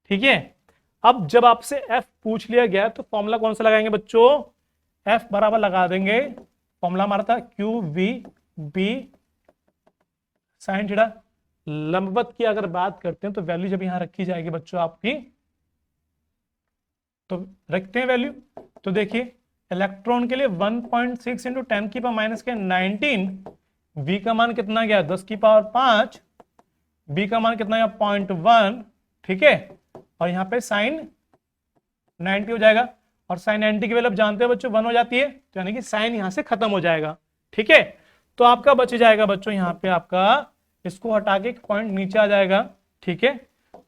ठीक है, अब जब आपसे एफ पूछ लिया गया तो फॉर्मूला कौन सा लगाएंगे बच्चों, एफ बराबर लगा देंगे, फॉर्मूला हमारा था Q V B sine theta. लंबवत की अगर बात करते हैं तो वैल्यू जब यहां रखी जाएगी बच्चों आपकी, तो रखते हैं वैल्यू, तो देखिए इलेक्ट्रॉन के लिए 1.6 इंटू 10⁻⁻⁹ वी का मान कितना गया 10⁵, बी का मान कितना गया 0.1। ठीक है, और यहाँ पे साइन 90 हो जाएगा, और साइन 90 की वैल्यू आप जानते हो बच्चों 1 हो जाती है, तो यानी कि साइन यहां से खत्म हो जाएगा। ठीक है, तो आपका बच जाएगा बच्चों यहाँ पे आपका, इसको हटा के एक पॉइंट नीचे आ जाएगा। ठीक है,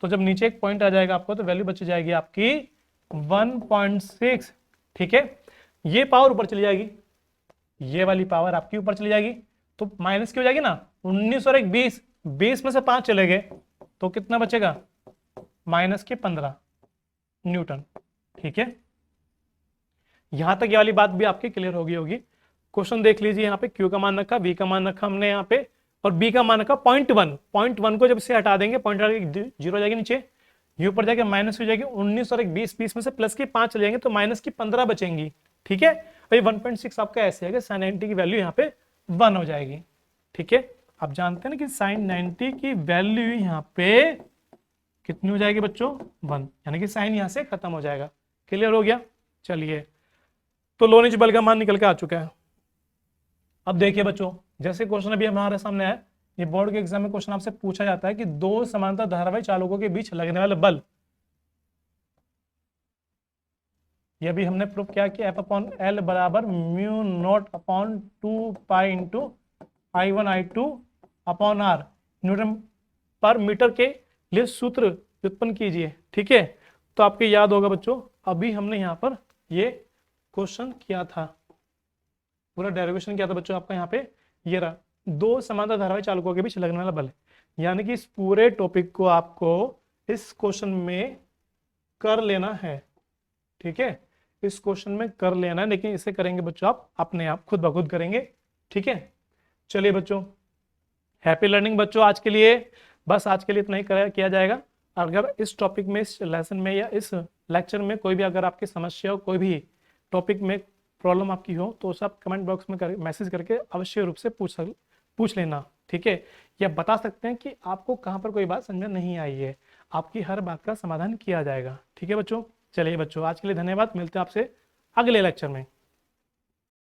तो जब नीचे एक पॉइंट आ जाएगा आपको तो वैल्यू बच जाएगी आपकी 1.6। ठीक है, ये पावर ऊपर चली जाएगी, ये वाली पावर आपकी ऊपर चली जाएगी, तो माइनस की हो जाएगी ना, 19 और 1 20, 20 में से 5 चले गए तो कितना बचेगा -15 न्यूटन। ठीक है, यहां तक ये वाली बात भी आपकी क्लियर होगी। क्वेश्चन देख लीजिए, यहाँ पे Q का मान रखा, V का मान रखा हमने यहाँ पे, और B का मान रखा 0.1। 0.1 को जब से हटा देंगे, पॉइंट जीरो जाएगी नीचे, ये ऊपर जाके माइनस हो जाएगी, 19 और 1 20, 20 में से प्लस की 5 चले जाएंगे तो -15 बचेंगी। ठीक है, और ये 1.6 आपका ऐसे है कि साइन 90 की वैल्यू यहाँ पे 1 हो जाएगी। ठीक है, आप जानते हैं ना कि साइन 90 की वैल्यू यहाँ पे कितनी हो जाएगी बच्चों 1, यानी कि साइन यहाँ से खत्म हो जाएगा। क्लियर हो गया। चलिए, तो लॉरेंज बल का मान निकल के आ चुका है। अब देखिए बच्चों, जैसे क्वेश्चन अभी हमारे सामने है, ये बोर्ड के एग्जाम में क्वेश्चन आपसे पूछा जाता है कि दो समांतर धारावाही चालकों के बीच लगने वाला बल, ये भी हमने प्रूव किया कि F/L बराबर μ0/2 pi into I1 I2 upon R newton पर मीटर के लिए सूत्र व्युत्पन्न कीजिए। ठीक है, तो आपके याद होगा बच्चों, अभी हमने यहाँ पर ये क्वेश्चन किया था, पूरा डेरिवेशन किया था बच्चों आपका। यहाँ पे ये रहा, दो समांतर धारावाही चालकों के बीच लगने वाला बल, यानी कि इस पूरे टॉपिक को आपको इस क्वेश्चन में कर लेना है। ठीक है, इस क्वेश्चन में कर लेना है, लेकिन इसे करेंगे बच्चों आप अपने आप खुद ब खुद करेंगे। ठीक है, चलिए बच्चों, हैप्पी लर्निंग बच्चों। आज के लिए बस, आज के लिए इतना ही किया जाएगा। अगर इस टॉपिक में, इस लेसन में या इस लेक्चर में कोई भी अगर आपकी समस्या हो, कोई भी टॉपिक में प्रॉब्लम आपकी हो, तो सब कमेंट बॉक्स में मैसेज करके अवश्य रूप से पूछ लेना। ठीक है, या बता सकते हैं कि आपको कहाँ पर कोई बात समझ में नहीं आई है, आपकी हर बात का समाधान किया जाएगा। ठीक है बच्चों, चलिए बच्चों, आज के लिए धन्यवाद। मिलते हैं आपसे अगले लेक्चर में।